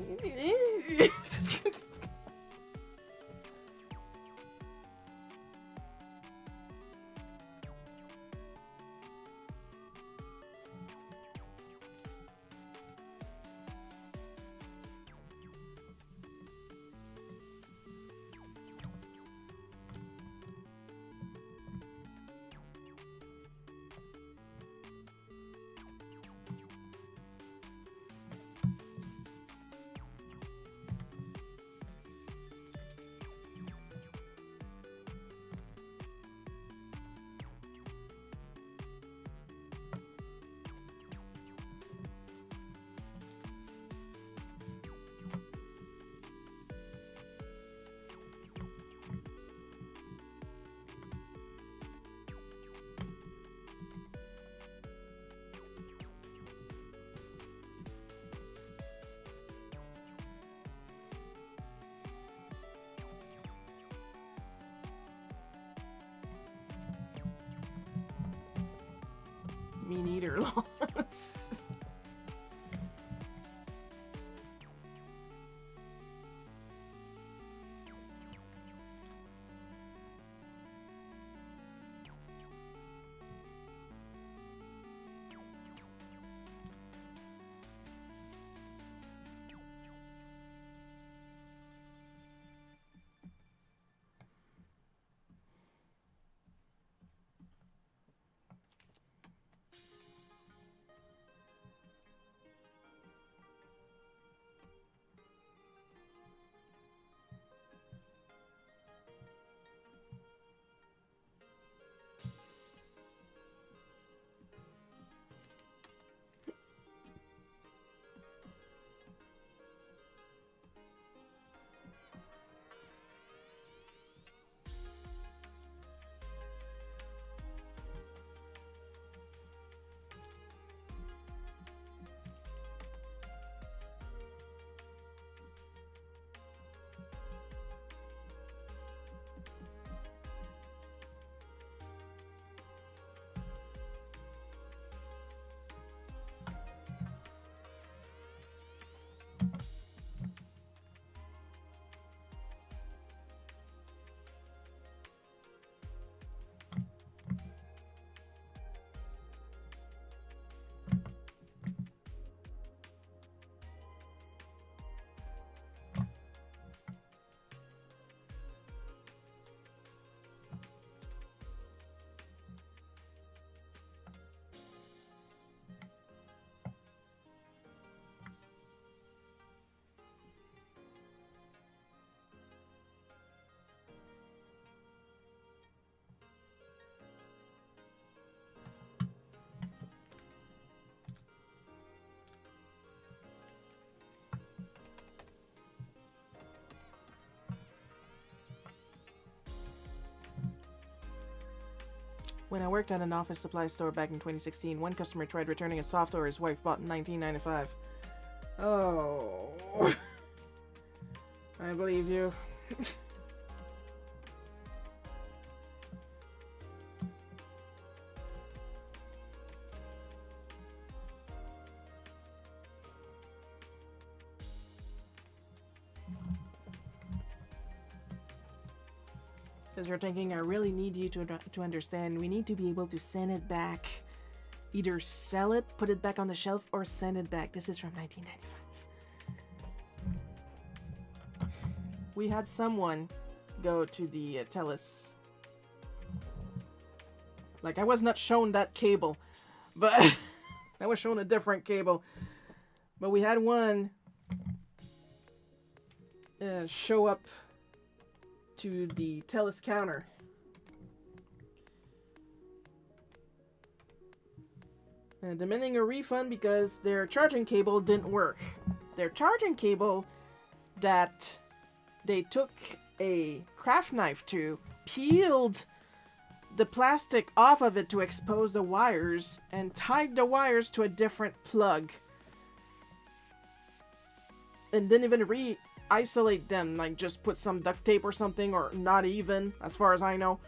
Me neither, Lawrence. When I worked at an office supply store back in 2016, one customer tried returning a software his wife bought in 1995. Oh. I believe you. Because you're thinking, I really need you to understand. We need to be able to send it back. Either sell it, put it back on the shelf, or send it back. This is from 1995. We had someone go to the TELUS. Like, I was not shown that cable, but I was shown a different cable. But we had one show up to the TELUS counter. Demanding a refund because their charging cable didn't work. Their charging cable that they took a craft knife to, peeled the plastic off of it to expose the wires, and tied the wires to a different plug. And didn't even isolate them, like just put some duct tape or something, or not even, as far as I know.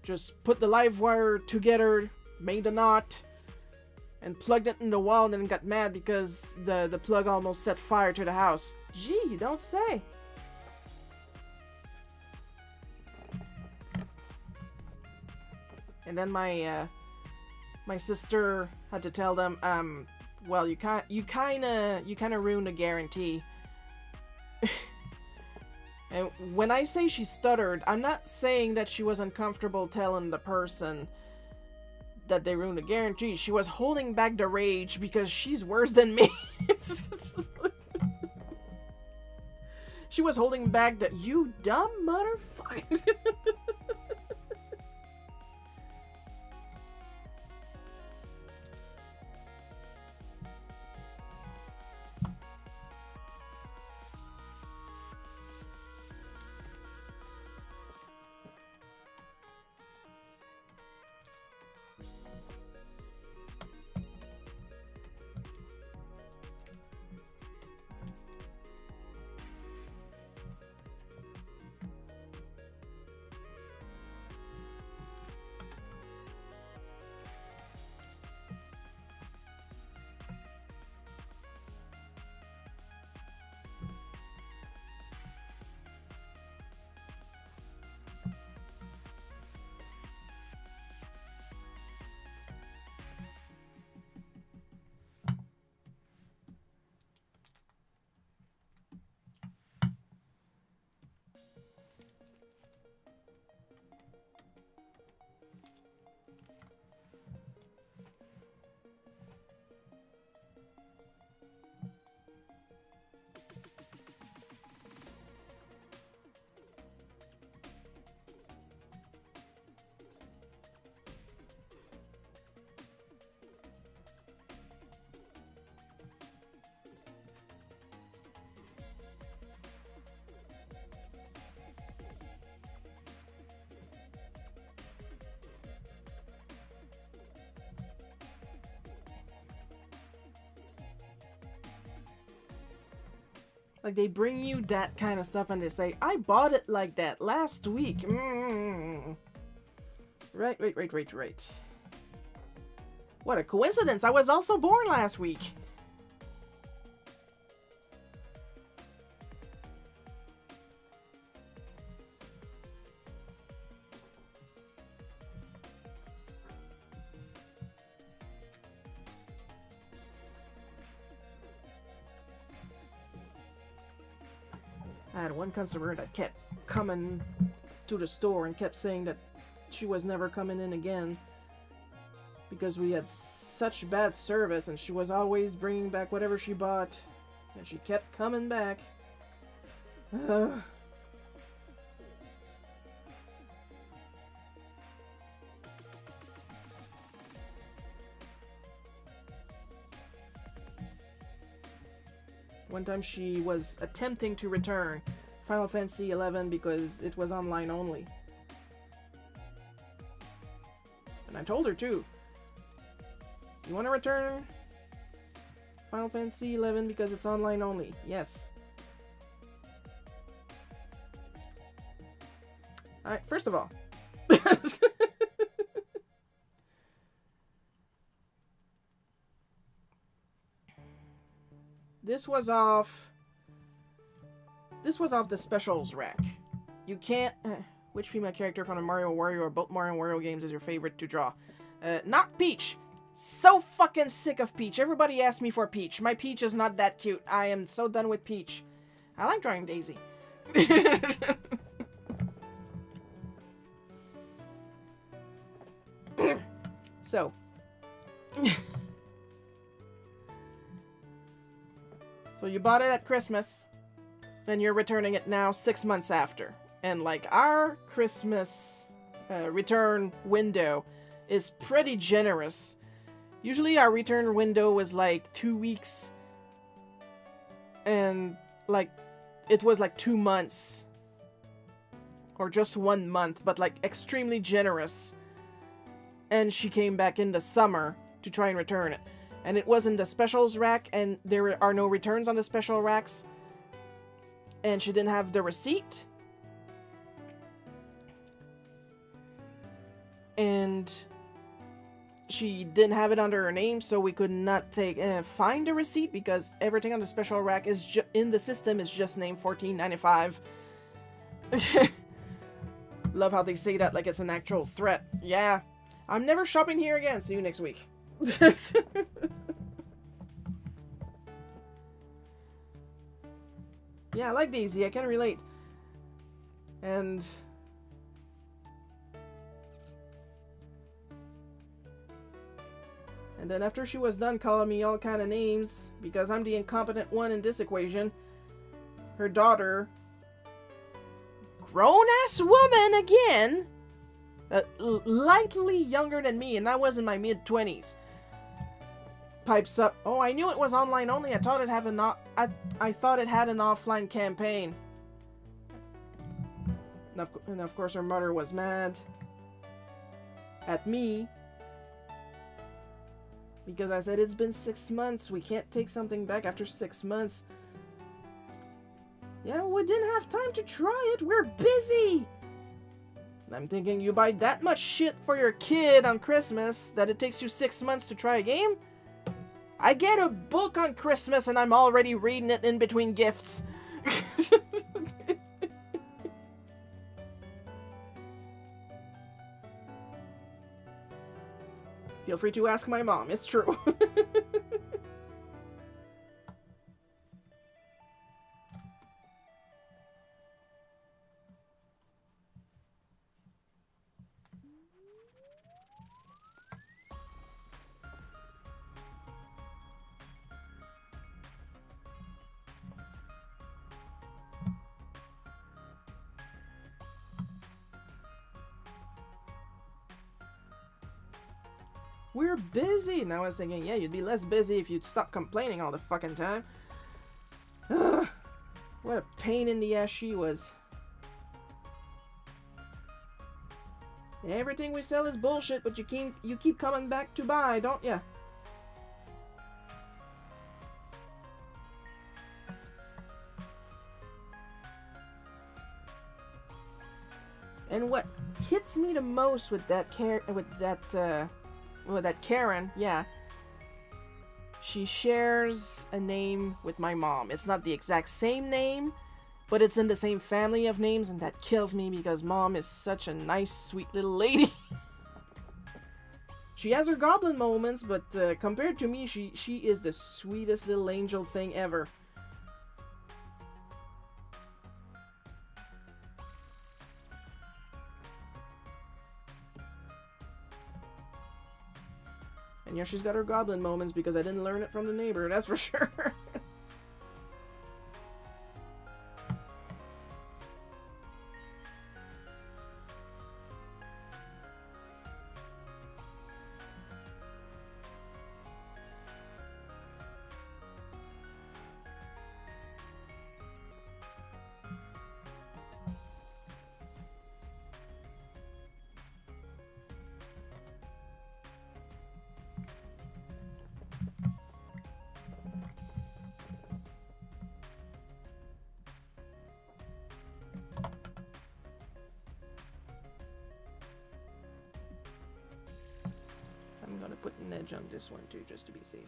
Just put the live wire together, made a knot, and plugged it in the wall, and then got mad because the plug almost set fire to the house. Gee, you don't say. And then my sister had to tell them, well, you kind of ruined the guarantee. And when I say she stuttered, I'm not saying that she was uncomfortable telling the person that they ruined the guarantee. She was holding back the rage because she's worse than me. She was holding back the, you dumb motherfucker. Like, they bring you that kind of stuff and they say, I bought it like that last week. Right. What a coincidence. I was also born last week. I had one customer that kept coming to the store and kept saying that she was never coming in again because we had such bad service, and she was always bringing back whatever she bought, and she kept coming back. One time she was attempting to return Final Fantasy XI because it was online only. And I told her too. You want to return Final Fantasy 11 because it's online only? Yes. Alright, first of all. This was off the specials rack. You can't... which female character from a Mario, Wario, or both Mario and Wario games is your favorite to draw? Not Peach. So fucking sick of Peach. Everybody asks me for Peach. My Peach is not that cute. I am so done with Peach. I like drawing Daisy. So. So you bought it at Christmas, and you're returning it now 6 months after. And like our Christmas return window is pretty generous. Usually our return window was like 2 weeks. And like it was like 2 months. Or just 1 month, but like extremely generous. And she came back in the summer to try and return it. And it was in the specials rack, and there are no returns on the special racks. And she didn't have the receipt. And she didn't have it under her name, so we could not find a receipt because everything on the special rack is in the system is just named $14.95. Love how they say that like it's an actual threat. Yeah, I'm never shopping here again. See you next week. Yeah, I like Daisy. I can relate. And then after she was done calling me all kind of names, because I'm the incompetent one in this equation, her daughter, grown-ass woman again, lightly younger than me, and I was in my mid-20s, pipes up, "Oh, I knew it was online only. I thought it had I thought it had an offline campaign." And of course her mother was mad at me because I said, "It's been 6 months. We can't take something back after 6 months." "Yeah, we didn't have time to try it. We're busy." And I'm thinking, you buy that much shit for your kid on Christmas that it takes you 6 months to try a game? I get a book on Christmas and I'm already reading it in between gifts. Feel free to ask my mom, it's true. We're busy. And I was thinking, yeah, you'd be less busy if you'd stop complaining all the fucking time. Ugh, what a pain in the ass she was. Everything we sell is bullshit, but you keep coming back to buy, don't ya? And what hits me the most with that Karen, yeah, she shares a name with my mom. It's not the exact same name, but it's in the same family of names, and that kills me because Mom is such a nice, sweet little lady. She has her goblin moments, but compared to me, she is the sweetest little angel thing ever. And yeah, she's got her goblin moments because I didn't learn it from the neighbor, that's for sure. put an edge on this one too, just to be safe.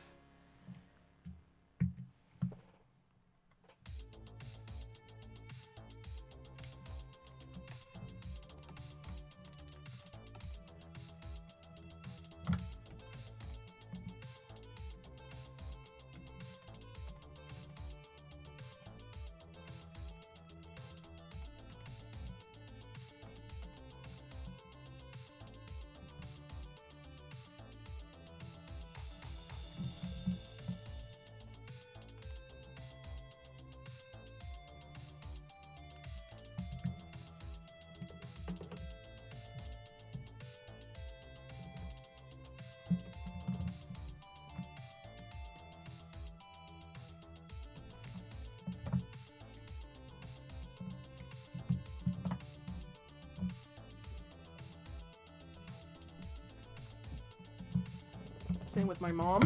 Same with my mom.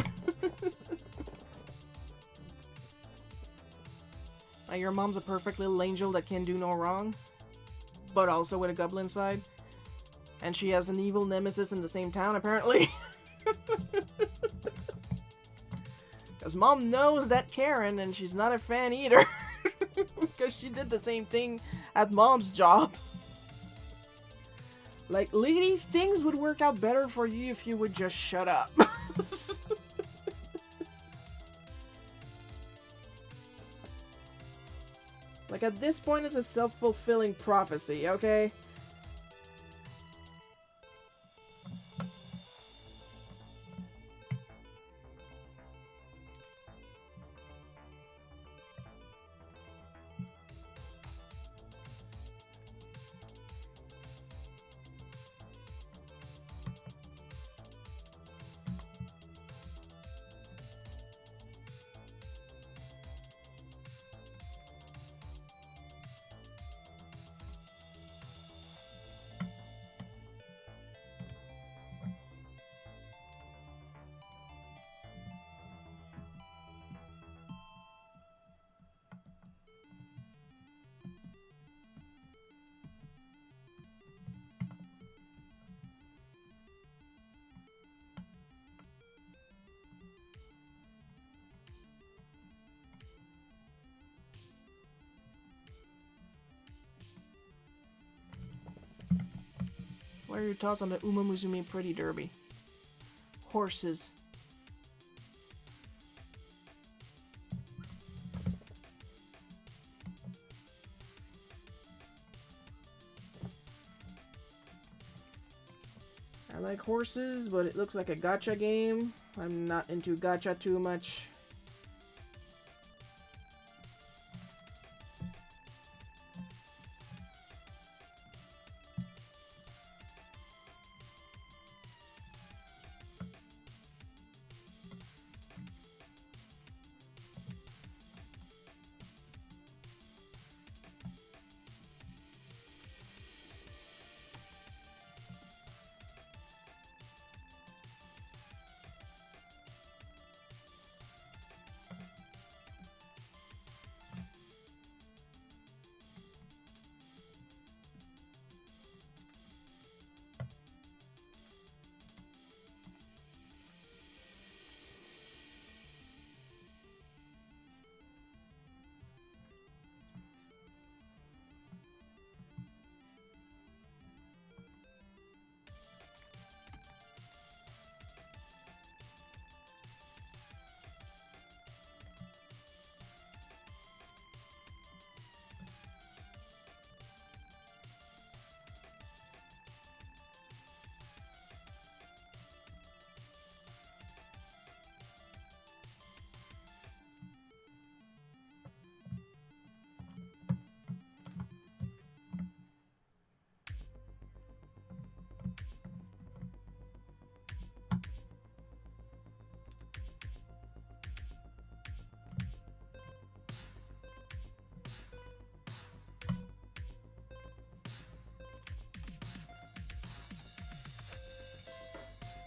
Your mom's a perfect little angel that can do no wrong, but also with a goblin side. And she has an evil nemesis in the same town, apparently. Because mom knows that Karen, and she's not a fan either. Because she did the same thing at mom's job. Like, lady, things would work out better for you if you would just shut up. Like, at this point, it's a self-fulfilling prophecy, okay? What are your thoughts on the Uma Musume Pretty Derby? Horses. I like horses, but it looks like a gacha game. I'm not into gacha too much.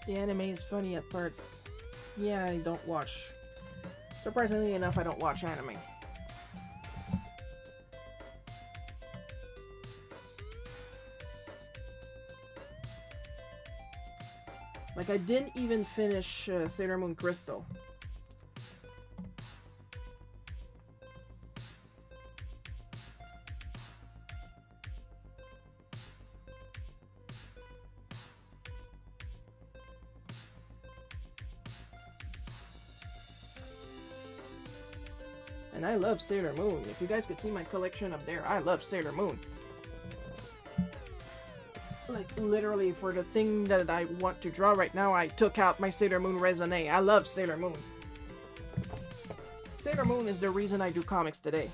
The anime is funny at parts. Yeah, I don't watch. Surprisingly enough, I don't watch anime. Like, I didn't even finish Sailor Moon Crystal. And I love Sailor Moon. If you guys could see my collection up there, I love Sailor Moon. Like, literally, for the thing that I want to draw right now, I took out my Sailor Moon Raisonné. I love Sailor Moon. Sailor Moon is the reason I do comics today.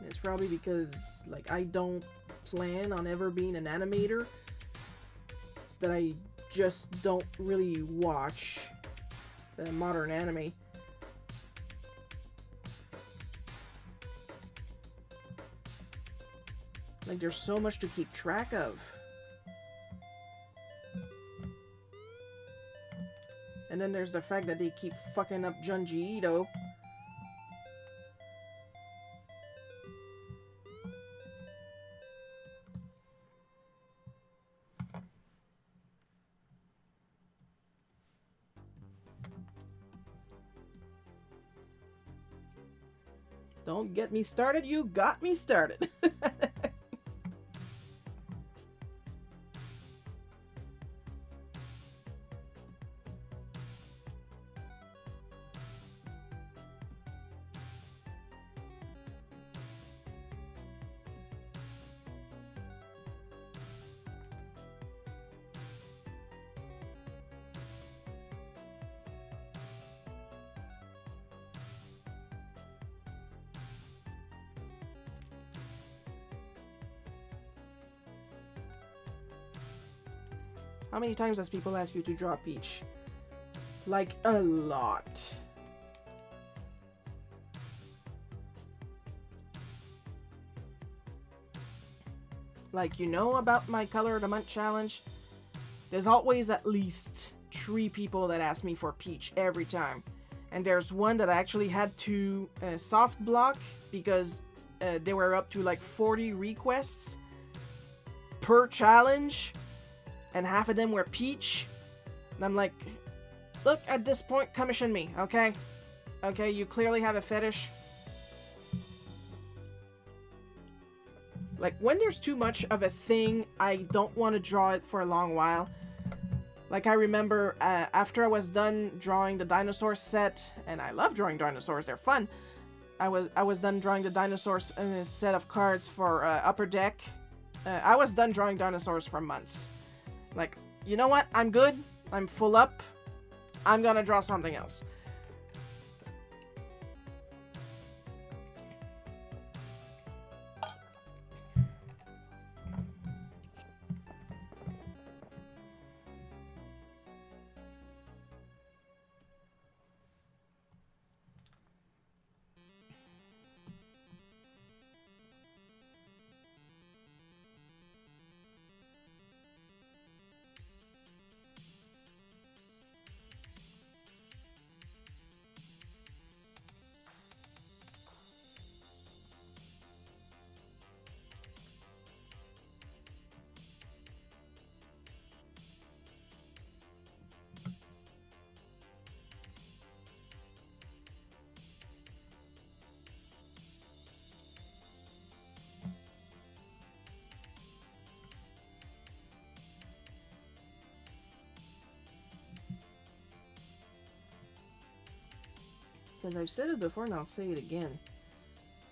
It's probably because, like, I don't plan on ever being an animator, that I just don't really watch modern anime. Like, there's so much to keep track of. And then there's the fact that they keep fucking up Junji Ito. Don't get me started, you got me started. How many times has people asked you to draw Peach? Like, a lot. Like, you know about my Color of the Month challenge? There's always at least 3 people that ask me for Peach every time. And there's one that I actually had to soft block because they were up to like 40 requests per challenge. And half of them were Peach. And I'm like, look, at this point, commission me, okay? Okay, you clearly have a fetish. Like, when there's too much of a thing, I don't want to draw it for a long while. Like, I remember after I was done drawing the dinosaur set, and I love drawing dinosaurs, they're fun. I was done drawing the dinosaurs set of cards for Upper Deck. I was done drawing dinosaurs for months. Like, you know what? I'm good. I'm full up. I'm gonna draw something else. Because I've said it before and I'll say it again.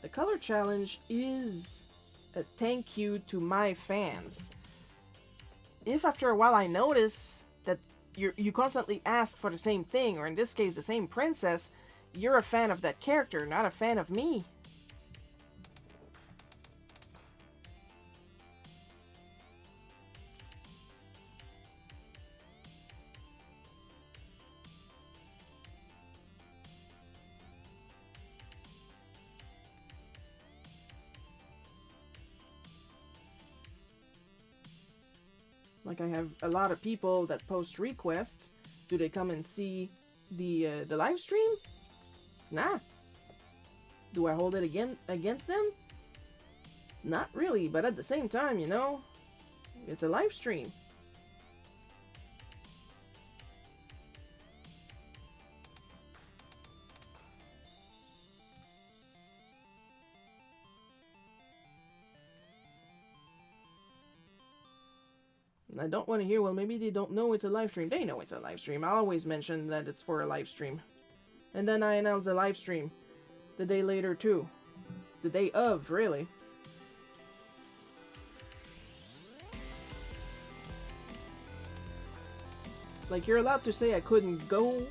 The color challenge is a thank you to my fans. If after a while I notice that you constantly ask for the same thing, or in this case the same princess, you're a fan of that character, not a fan of me. Like, I have a lot of people that post requests, Do they come and see the live stream? Nah. Do I hold it against them? Not really, but at the same time, you know, it's a live stream. I don't want to hear, well, maybe they don't know it's a live stream. They know it's a live stream. I always mention that it's for a live stream. And then I announce the live stream the day later, too. The day of, really. Like, you're allowed to say I couldn't go.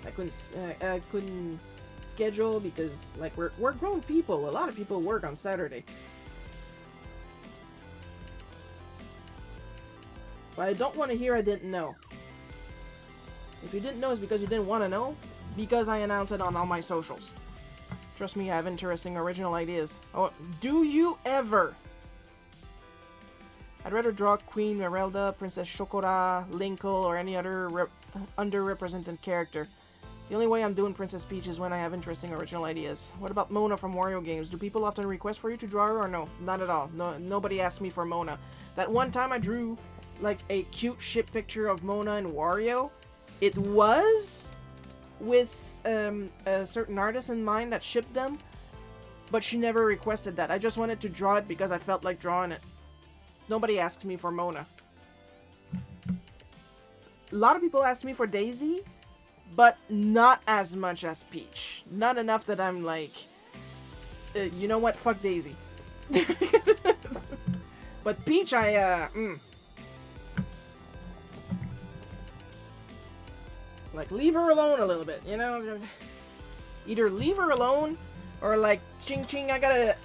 I couldn't schedule because, like, we're grown people. A lot of people work on Saturday. But I don't want to hear I didn't know. If you didn't know, it's because you didn't want to know. Because I announce it on all my socials. Trust me, I have interesting original ideas. Oh, do you ever? I'd rather draw Queen Merelda, Princess Shokora, Linkle, or any other underrepresented character. The only way I'm doing Princess Peach is when I have interesting original ideas. What about Mona from Wario games? Do people often request for you to draw her or no? Not at all. No, nobody asked me for Mona. That one time I drew like a cute ship picture of Mona and Wario. It was with a certain artist in mind that shipped them, but she never requested that. I just wanted to draw it because I felt like drawing it. Nobody asked me for Mona. A lot of people asked me for Daisy, but not as much as Peach. Not enough that I'm like, you know what, fuck Daisy. But Peach, like, leave her alone a little bit, you know? Either leave her alone, or like, ching ching, I gotta...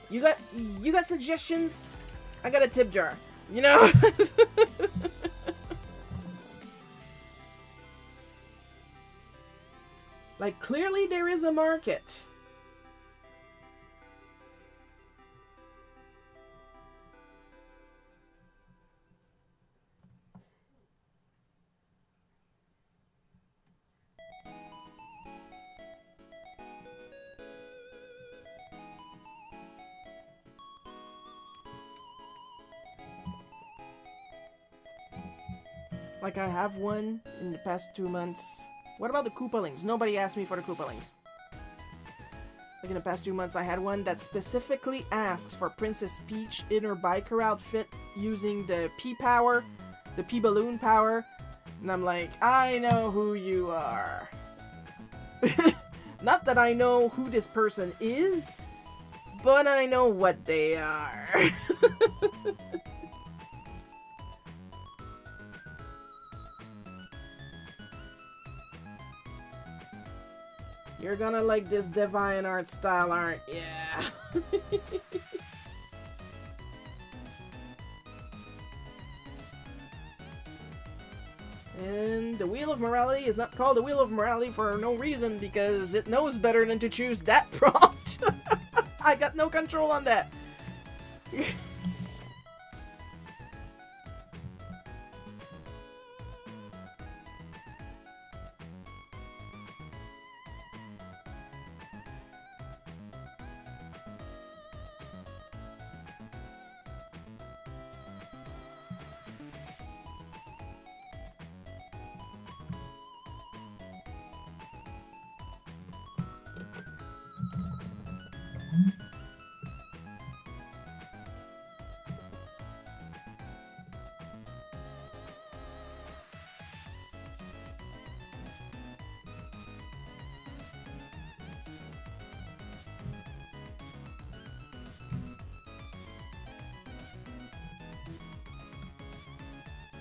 You got suggestions? I got a tip jar, you know? Like, clearly there is a market. Like, I have one in the past 2 months. What about the Koopalings? Nobody asked me for the Koopalings. Like, in the past 2 months, I had one that specifically asks for Princess Peach in her biker outfit using the P-Power, the P-Balloon power. And I'm like, I know who you are. Not that I know who this person is, but I know what they are. You're gonna like this Divine Art style art, yeah. And the Wheel of Morality is not called the Wheel of Morality for no reason, because it knows better than to choose that prompt. I got no control on that.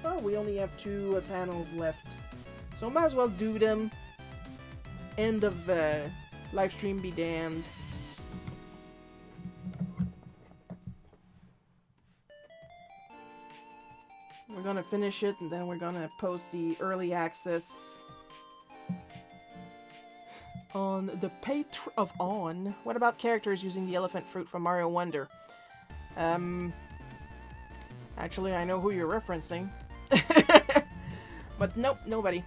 Oh, we only have 2 panels left, so might as well do them. End of live stream be damned. We're gonna finish it, and then we're gonna post the early access on the Patreon of On. What about characters using the elephant fruit from Mario Wonder? Actually, I know who you're referencing. But nope, nobody.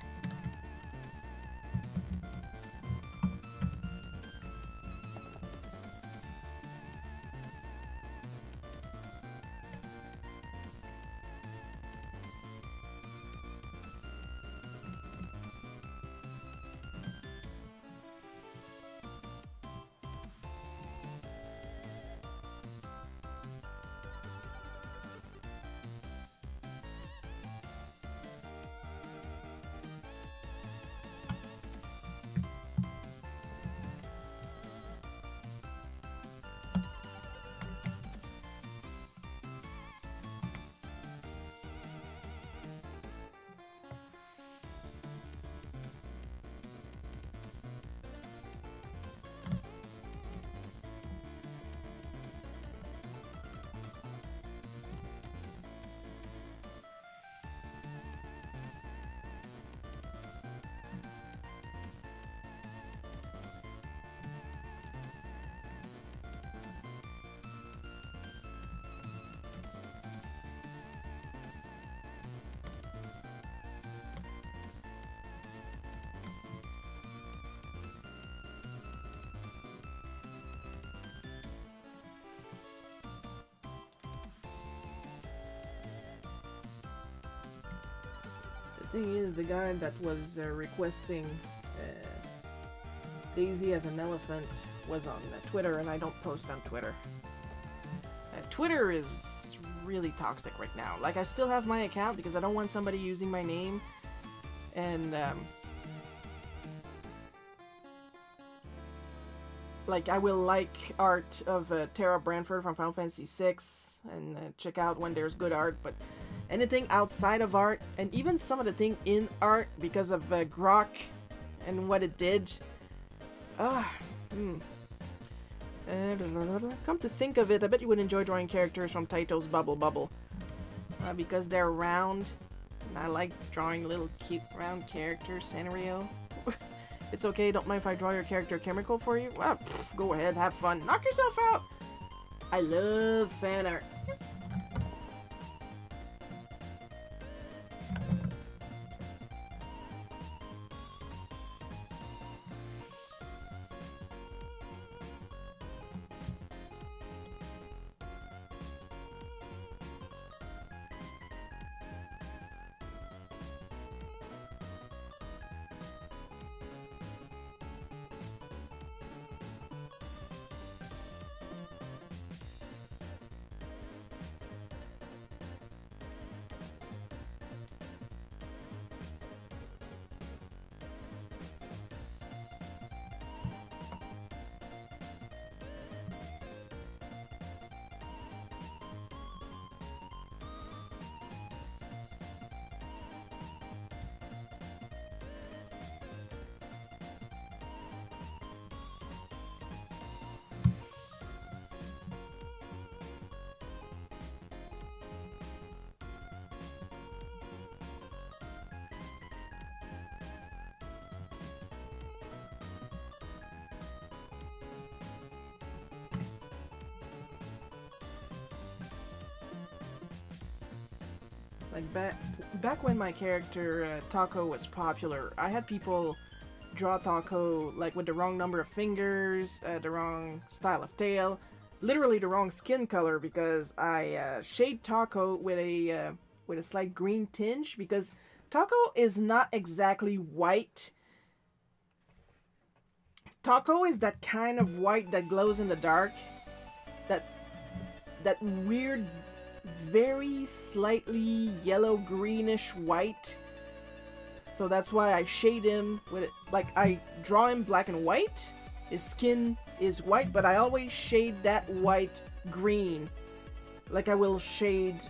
Thing is, the guy that was requesting Daisy as an elephant was on Twitter, and I don't post on Twitter. Twitter is really toxic right now. Like, I still have my account because I don't want somebody using my name, and like, I will like art of Tara Branford from Final Fantasy VI, and check out when there's good art, but anything outside of art, and even some of the thing in art, because of Grok and what it did. Come to think of it, I bet you would enjoy drawing characters from Taito's Bubble Bubble. Because they're round, and I like drawing little cute round characters, Sanrio. It's okay, don't mind if I draw your character chemical for you? Well, go ahead, have fun, knock yourself out! I love fan art. Like, back when my character, Taco, was popular, I had people draw Taco, like, with the wrong number of fingers, the wrong style of tail, literally the wrong skin color, because I shade Taco with a slight green tinge, because Taco is not exactly white. Taco is that kind of white that glows in the dark, that weird, very slightly yellow-greenish white. So that's why I shade him with it. Like, I draw him black and white. His skin is white, but I always shade that white green. Like I will shade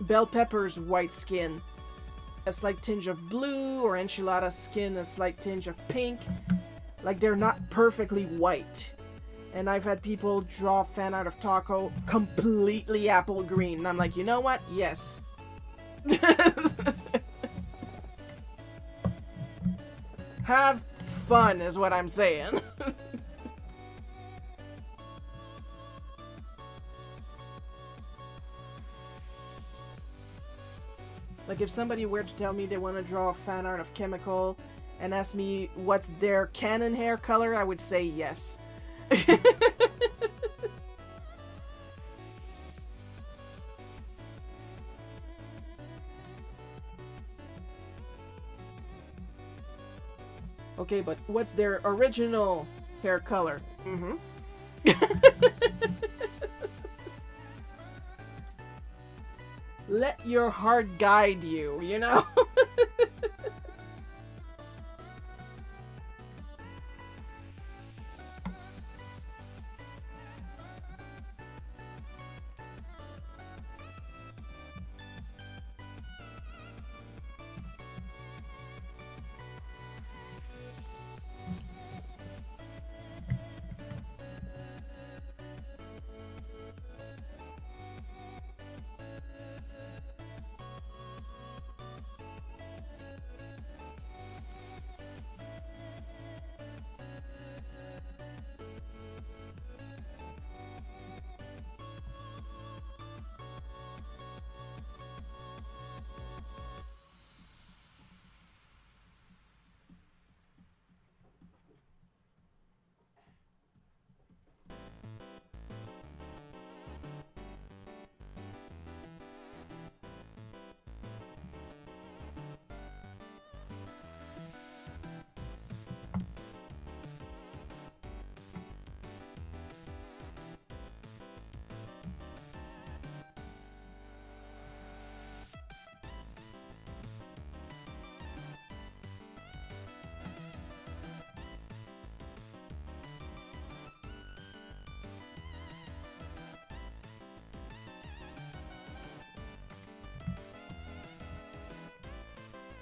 Bell Pepper's white skin a slight tinge of blue, or Enchilada's skin a slight tinge of pink. Like, they're not perfectly white. And I've had people draw fan art of Taco completely apple green. And I'm like, you know what? Yes. Have fun is what I'm saying. Like if somebody were to tell me they want to draw a fan art of Chemical and ask me what's their canon hair color, I would say yes. Okay, but what's their original hair color? Mm-hmm. Let your heart guide you, you know?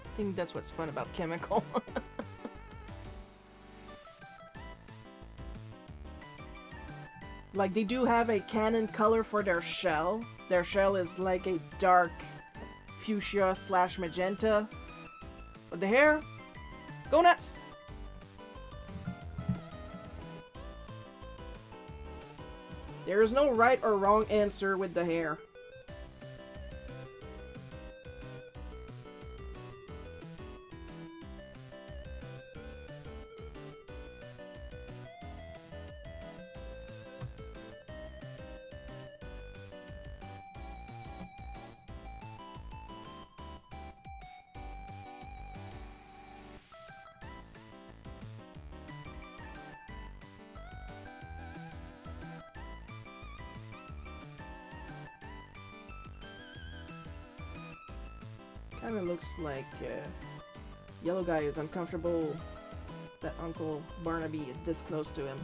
I think that's what's fun about Chemical. Like, they do have a canon color for their shell. Their shell is like a dark fuchsia / magenta. But the hair? Go nuts! There is no right or wrong answer with the hair. Kinda looks like yellow guy is uncomfortable that Uncle Barnaby is this close to him.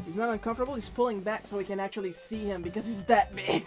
He's not uncomfortable, he's pulling back so we can actually see him because he's that big.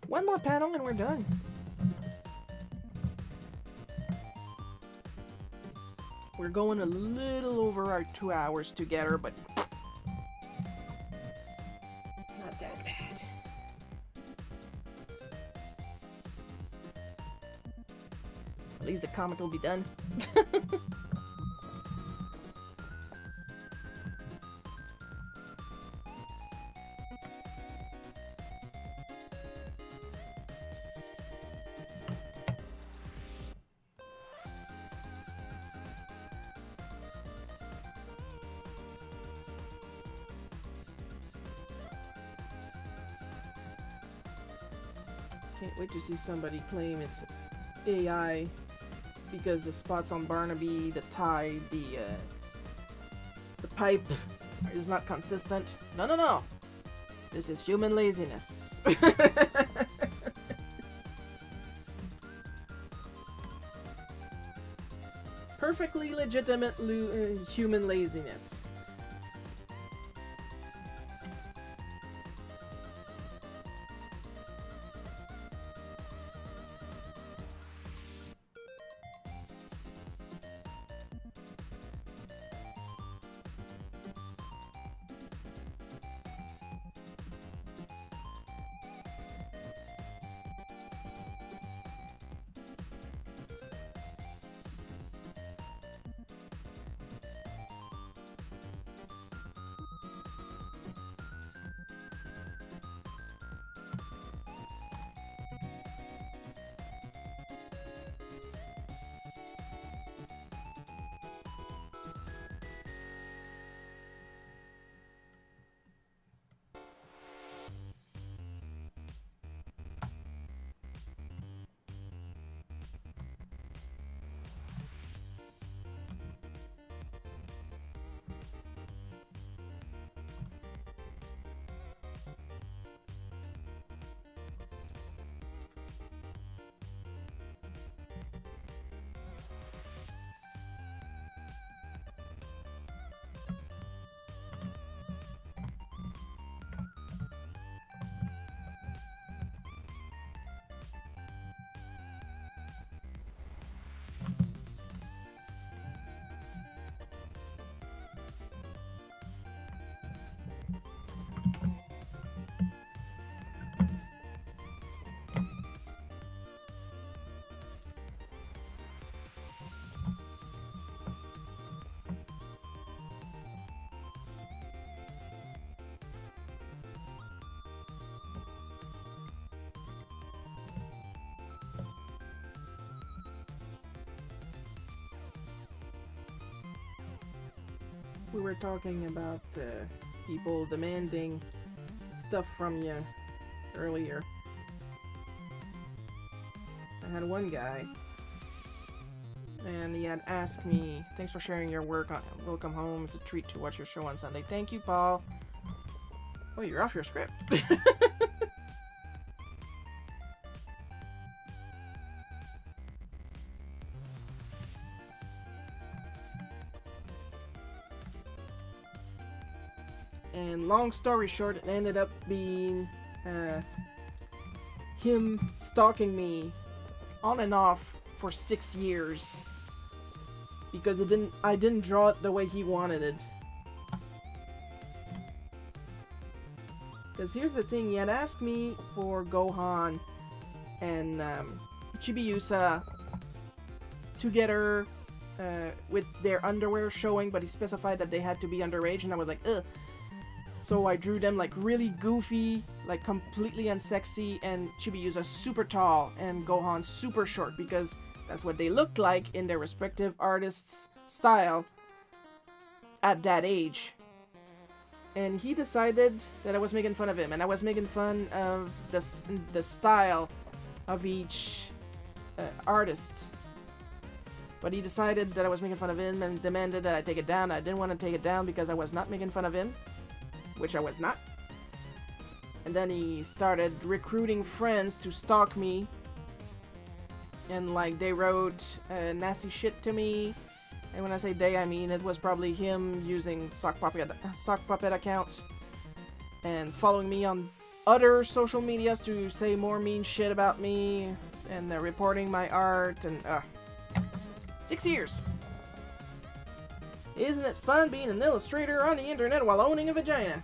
One more panel and we're done. We're going a little over our 2 hours together, but it's not that bad. At least the comic will be done. Can't wait to see somebody claim it's AI because the spots on Barnaby, the tie, the pipe is not consistent. No, no, no! This is human laziness. Perfectly legitimate human laziness. We were talking about people demanding stuff from you earlier. I had one guy, and he had asked me, "Thanks for sharing your work. Welcome home. It's a treat to watch your show on Sunday." Thank you, Paul. Oh, you're off your script. And long story short, it ended up being him stalking me on and off for 6 years because I didn't draw it the way he wanted it. Because here's the thing, he had asked me for Gohan and Chibiusa together with their underwear showing, but he specified that they had to be underage, and I was like, ugh. So I drew them like really goofy, like completely unsexy, and Chibiusa super tall and Gohan super short because that's what they looked like in their respective artists' style at that age. And he decided that I was making fun of him, and I was making fun of the style of each artist. But he decided that I was making fun of him and demanded that I take it down. I didn't want to take it down because I was not making fun of him, which I was not. And then he started recruiting friends to stalk me. And like they wrote nasty shit to me. And when I say they, I mean it was probably him using sock puppet accounts and following me on other social medias to say more mean shit about me and reporting my art and 6 years. Isn't it fun being an illustrator on the internet while owning a vagina?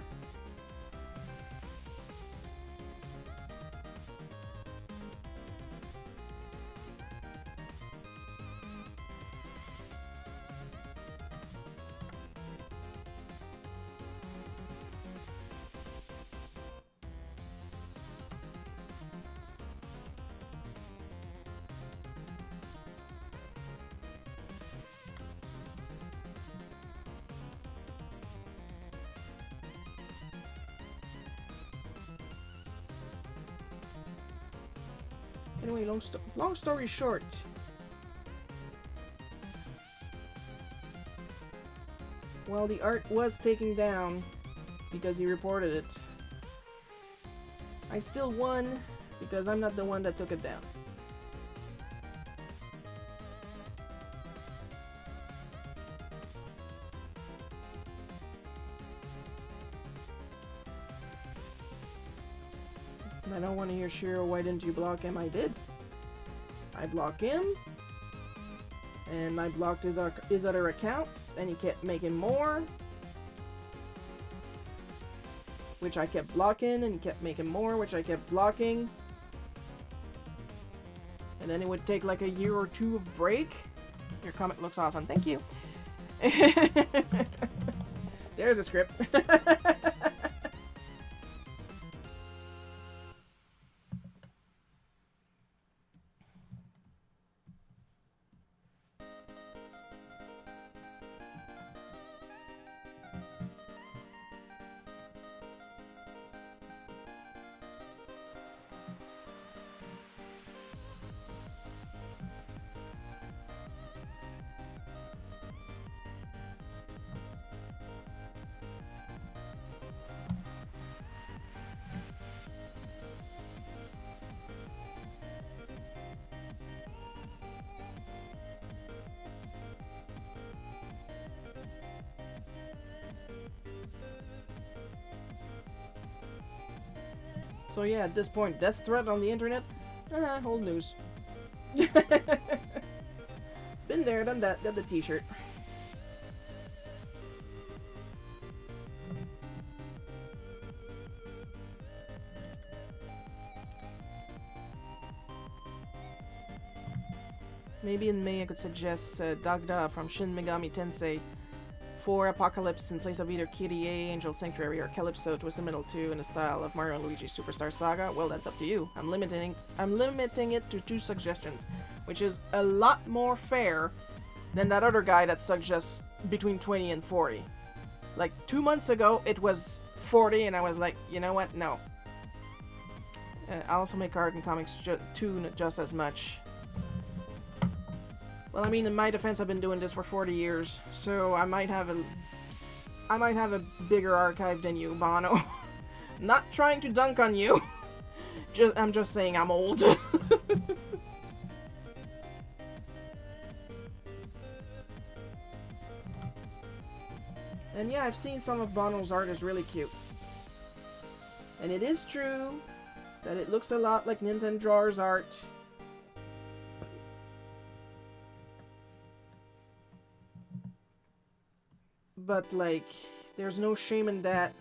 Anyway, long story short. Well, the art was taken down because he reported it. I still won because I'm not the one that took it down. I don't want to hear Shiro, why didn't you block him? I did. I blocked him. And I blocked his other accounts, and he kept making more. Which I kept blocking, and he kept making more, which I kept blocking. And then it would take like a year or two of break. Your comic looks awesome, thank you. There's a script. So yeah, at this point, death threat on the internet? Old news. Been there, done that, got the t-shirt. Maybe in May I could suggest Dagda from Shin Megami Tensei for Apocalypse in place of either KDA, Angel Sanctuary, or Calypso Twisted Metal 2 in the style of Mario and Luigi Superstar Saga. Well, that's up to you. I'm limiting it to 2 suggestions, which is a lot more fair than that other guy that suggests between 20 and 40. Like 2 months ago, it was 40, and I was like, you know what? No. I also make art and comics too, just as much. Well, I mean, in my defense, I've been doing this for 40 years, so I might have a bigger archive than you, Bono. Not trying to dunk on you. I'm just saying I'm old. And yeah, I've seen some of Bono's art is really cute. And it is true that it looks a lot like Nintendo's art. But, like, there's no shame in that.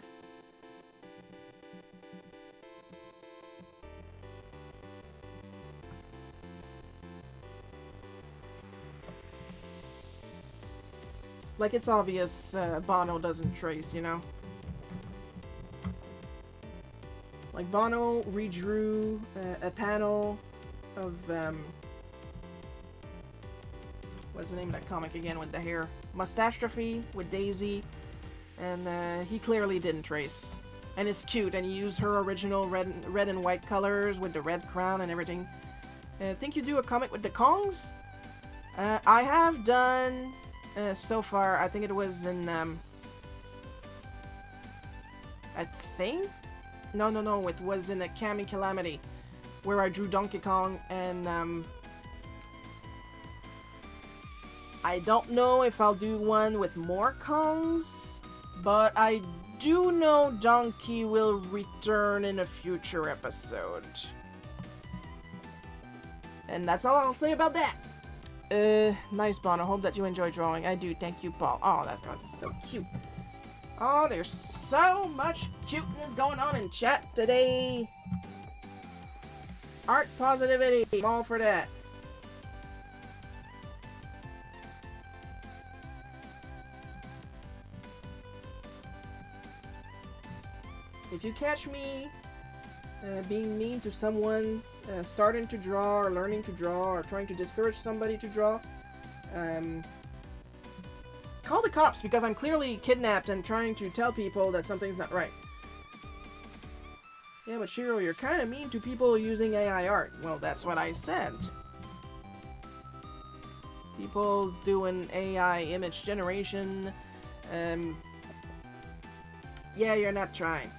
Like, it's obvious Bono doesn't trace, you know? Like, Bono redrew a panel of, what's the name of that comic again with the hair? Mustastrophe with Daisy, and he clearly didn't trace. And it's cute, and he used her original red and white colors with the red crown and everything. Think you do a comic with the Kongs? I have done so far. I think it was in I think no, it was in a Kami Calamity where I drew Donkey Kong, and I don't know if I'll do one with more Kongs, but I do know Donkey will return in a future episode. And that's all I'll say about that. Nice, Bon. I hope that you enjoy drawing. I do. Thank you, Paul. Oh, that was so cute. Oh, there's so much cuteness going on in chat today. Art positivity. I'm all for that. If you catch me being mean to someone starting to draw or learning to draw or trying to discourage somebody to draw, call the cops, because I'm clearly kidnapped and trying to tell people that something's not right. Yeah, but Shiro, you're kind of mean to people using AI art. Well, that's what I said. People doing AI image generation. Yeah, you're not trying.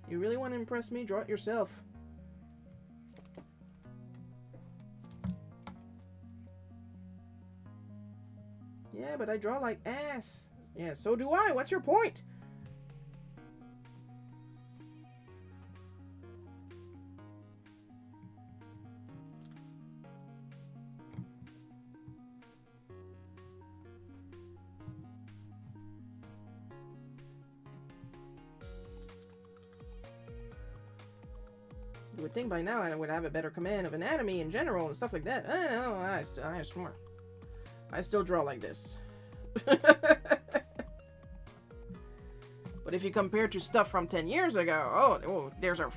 You really want to impress me? Draw it yourself. Yeah, but I draw like ass. Yeah, so do I. What's your point? You would think by now I would have a better command of anatomy in general and stuff like that. I know, I still draw like this. But if you compare to stuff from 10 years ago, oh there's a...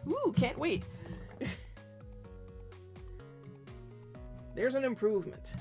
Ooh, can't wait. There's an improvement.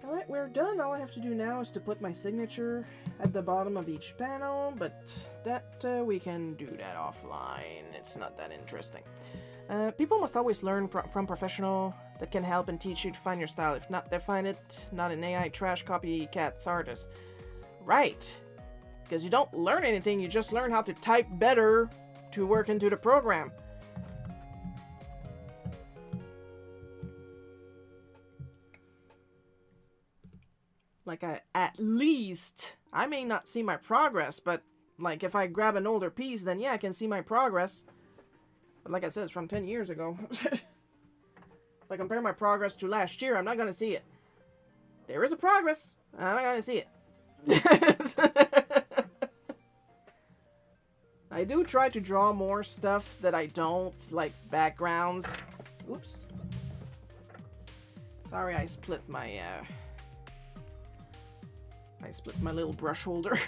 Alright, we're done. All I have to do now is to put my signature at the bottom of each panel, but that we can do that offline. It's not that interesting. People must always learn from professional that can help and teach you to find your style. If not, they find it not an AI trash copycats artist. Right. Because you don't learn anything, you just learn how to type better to work into the program. Like, at least, I may not see my progress, but, like, if I grab an older piece, then yeah, I can see my progress. But like I said, it's from 10 years ago. If I compare my progress to last year, I'm not gonna see it. There is a progress. I'm not gonna see it. I do try to draw more stuff that I don't, like backgrounds. Oops. Sorry, I split my, little brush holder.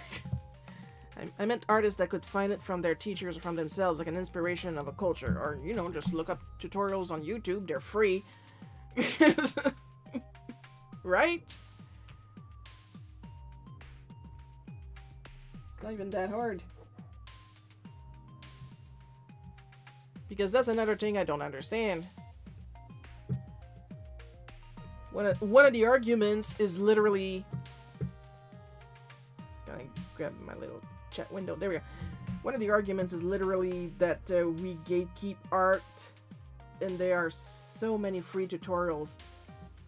I meant artists that could find it from their teachers or from themselves, like an inspiration of a culture. Or, you know, just look up tutorials on YouTube. They're free. Right? It's not even that hard. Because that's another thing I don't understand. One of the arguments is literally... Gonna grab my little chat window. There we go. One of the arguments is literally that we gatekeep art, and there are so many free tutorials.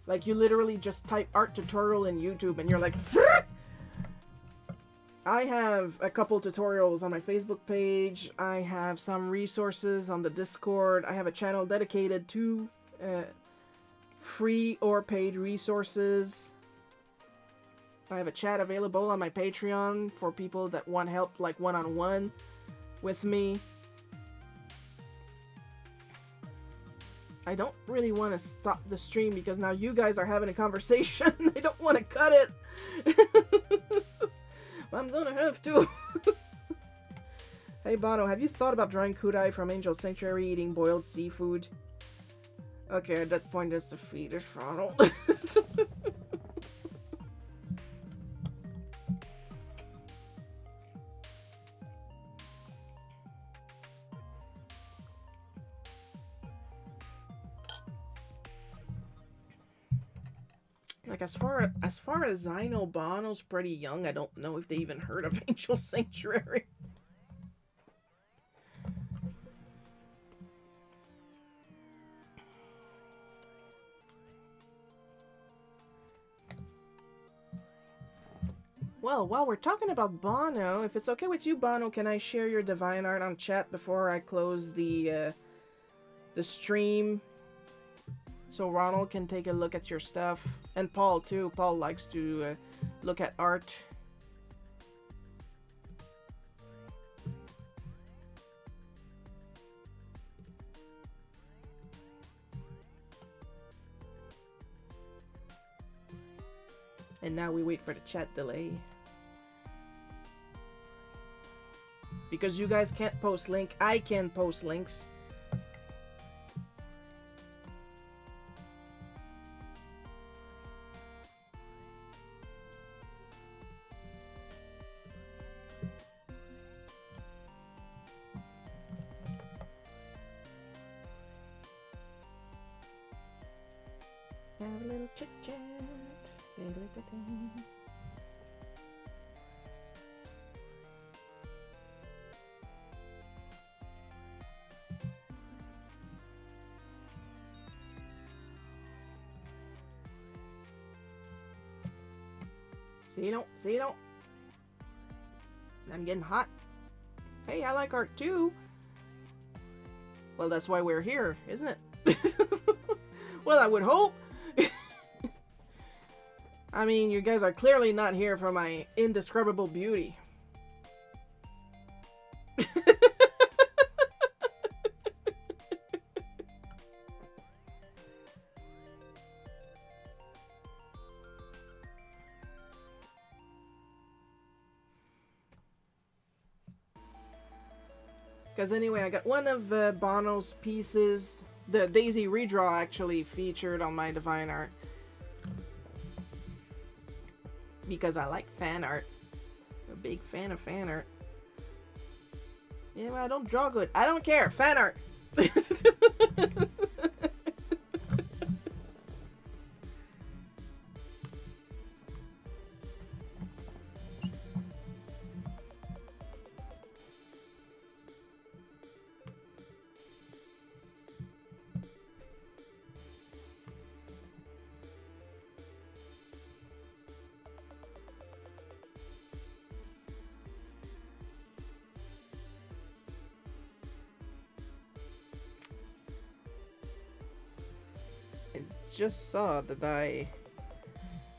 Like, you literally just type art tutorial in YouTube, and you're like, I have a couple tutorials on my Facebook page. I have some resources on the Discord. I have a channel dedicated to free or paid resources. I have a chat available on my Patreon for people that want help, like one-on-one with me. I don't really want to stop the stream because now you guys are having a conversation. I don't want to cut it. I'm gonna have to. Hey Bono, have you thought about drawing Kool-Aid from Angel Sanctuary eating boiled seafood? Okay, at that point it's a fetus throttle. Like, as far as I know, Bono's pretty young. I don't know if they even heard of Angel Sanctuary. Well, while we're talking about Bono, if it's okay with you, Bono, can I share your divine art on chat before I close the stream? So Ronald can take a look at your stuff. And Paul, too. Paul likes to look at art. And now we wait for the chat delay. Because you guys can't post link, I can post links. Have a little chit chat. See, you don't. I'm getting hot. Hey, I like art too. Well, that's why we're here, isn't it? Well, I would hope. I mean, you guys are clearly not here for my indescribable beauty. Because anyway, I got one of Bono's pieces, the Daisy redraw actually featured on my divine art. Because I like fan art. I'm a big fan of fan art. Yeah, well, I don't draw good. I don't care. Fan art. Just saw that I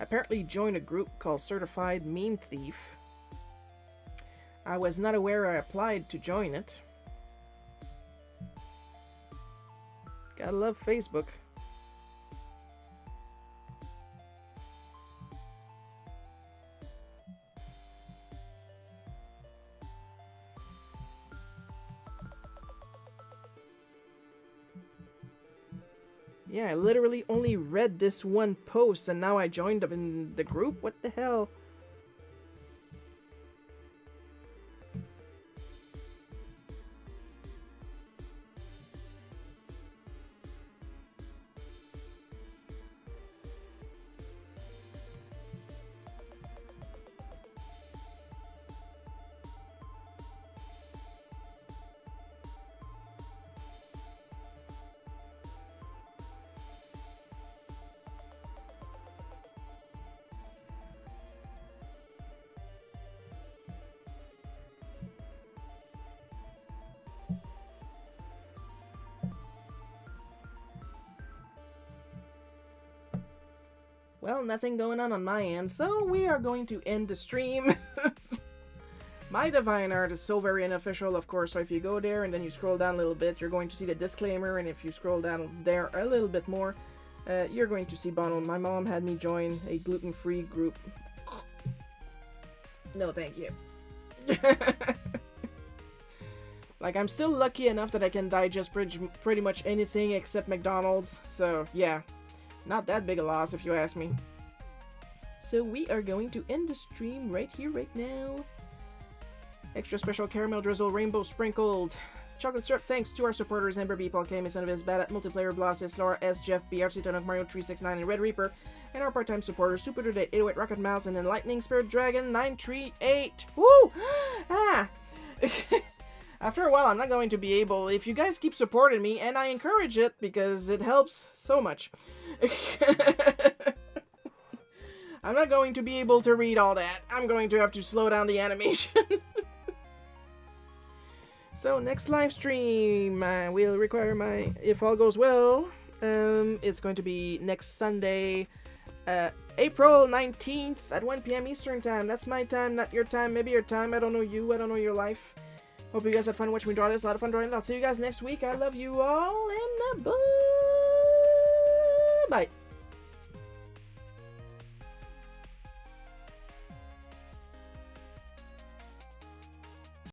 apparently joined a group called Certified Meme Thief. I was not aware I applied to join it. Gotta love Facebook. Yeah, I literally only read this one post and now I joined up in the group? What the hell? Well, nothing going on my end, so we are going to end the stream. My divine art is so very unofficial, of course, so if you go there and then you scroll down a little bit, you're going to see the disclaimer, and if you scroll down there a little bit more, you're going to see Bono. My mom had me join a gluten-free group. No, thank you. Like, I'm still lucky enough that I can digest pretty much anything except McDonald's, so yeah. Not that big a loss, if you ask me. So we are going to end the stream right here, right now. Extra special caramel drizzle, rainbow sprinkled. Chocolate syrup, thanks to our supporters, Ember B, Paul K, Miss Innovis, Bad at Multiplayer, Blasius, Laura S, Jeff B, RC Tonok, Mario 369, and Red Reaper. And our part-time supporters, Super Today, 808, Rocket Mouse, and Enlightening Spirit Dragon 938. Woo! Ah! After a while, I'm not going to be able, if you guys keep supporting me, and I encourage it because it helps so much. I'm not going to be able to read all that. I'm going to have to slow down the animation. So next live stream will require my, if all goes well, it's going to be next Sunday, April 19th at 1 p.m. Eastern time. That's my time, not your time, maybe your time. I don't know you, I don't know your life. Hope you guys had fun watching me draw this. A lot of fun drawing it. I'll see you guys next week. I love you all, and bye.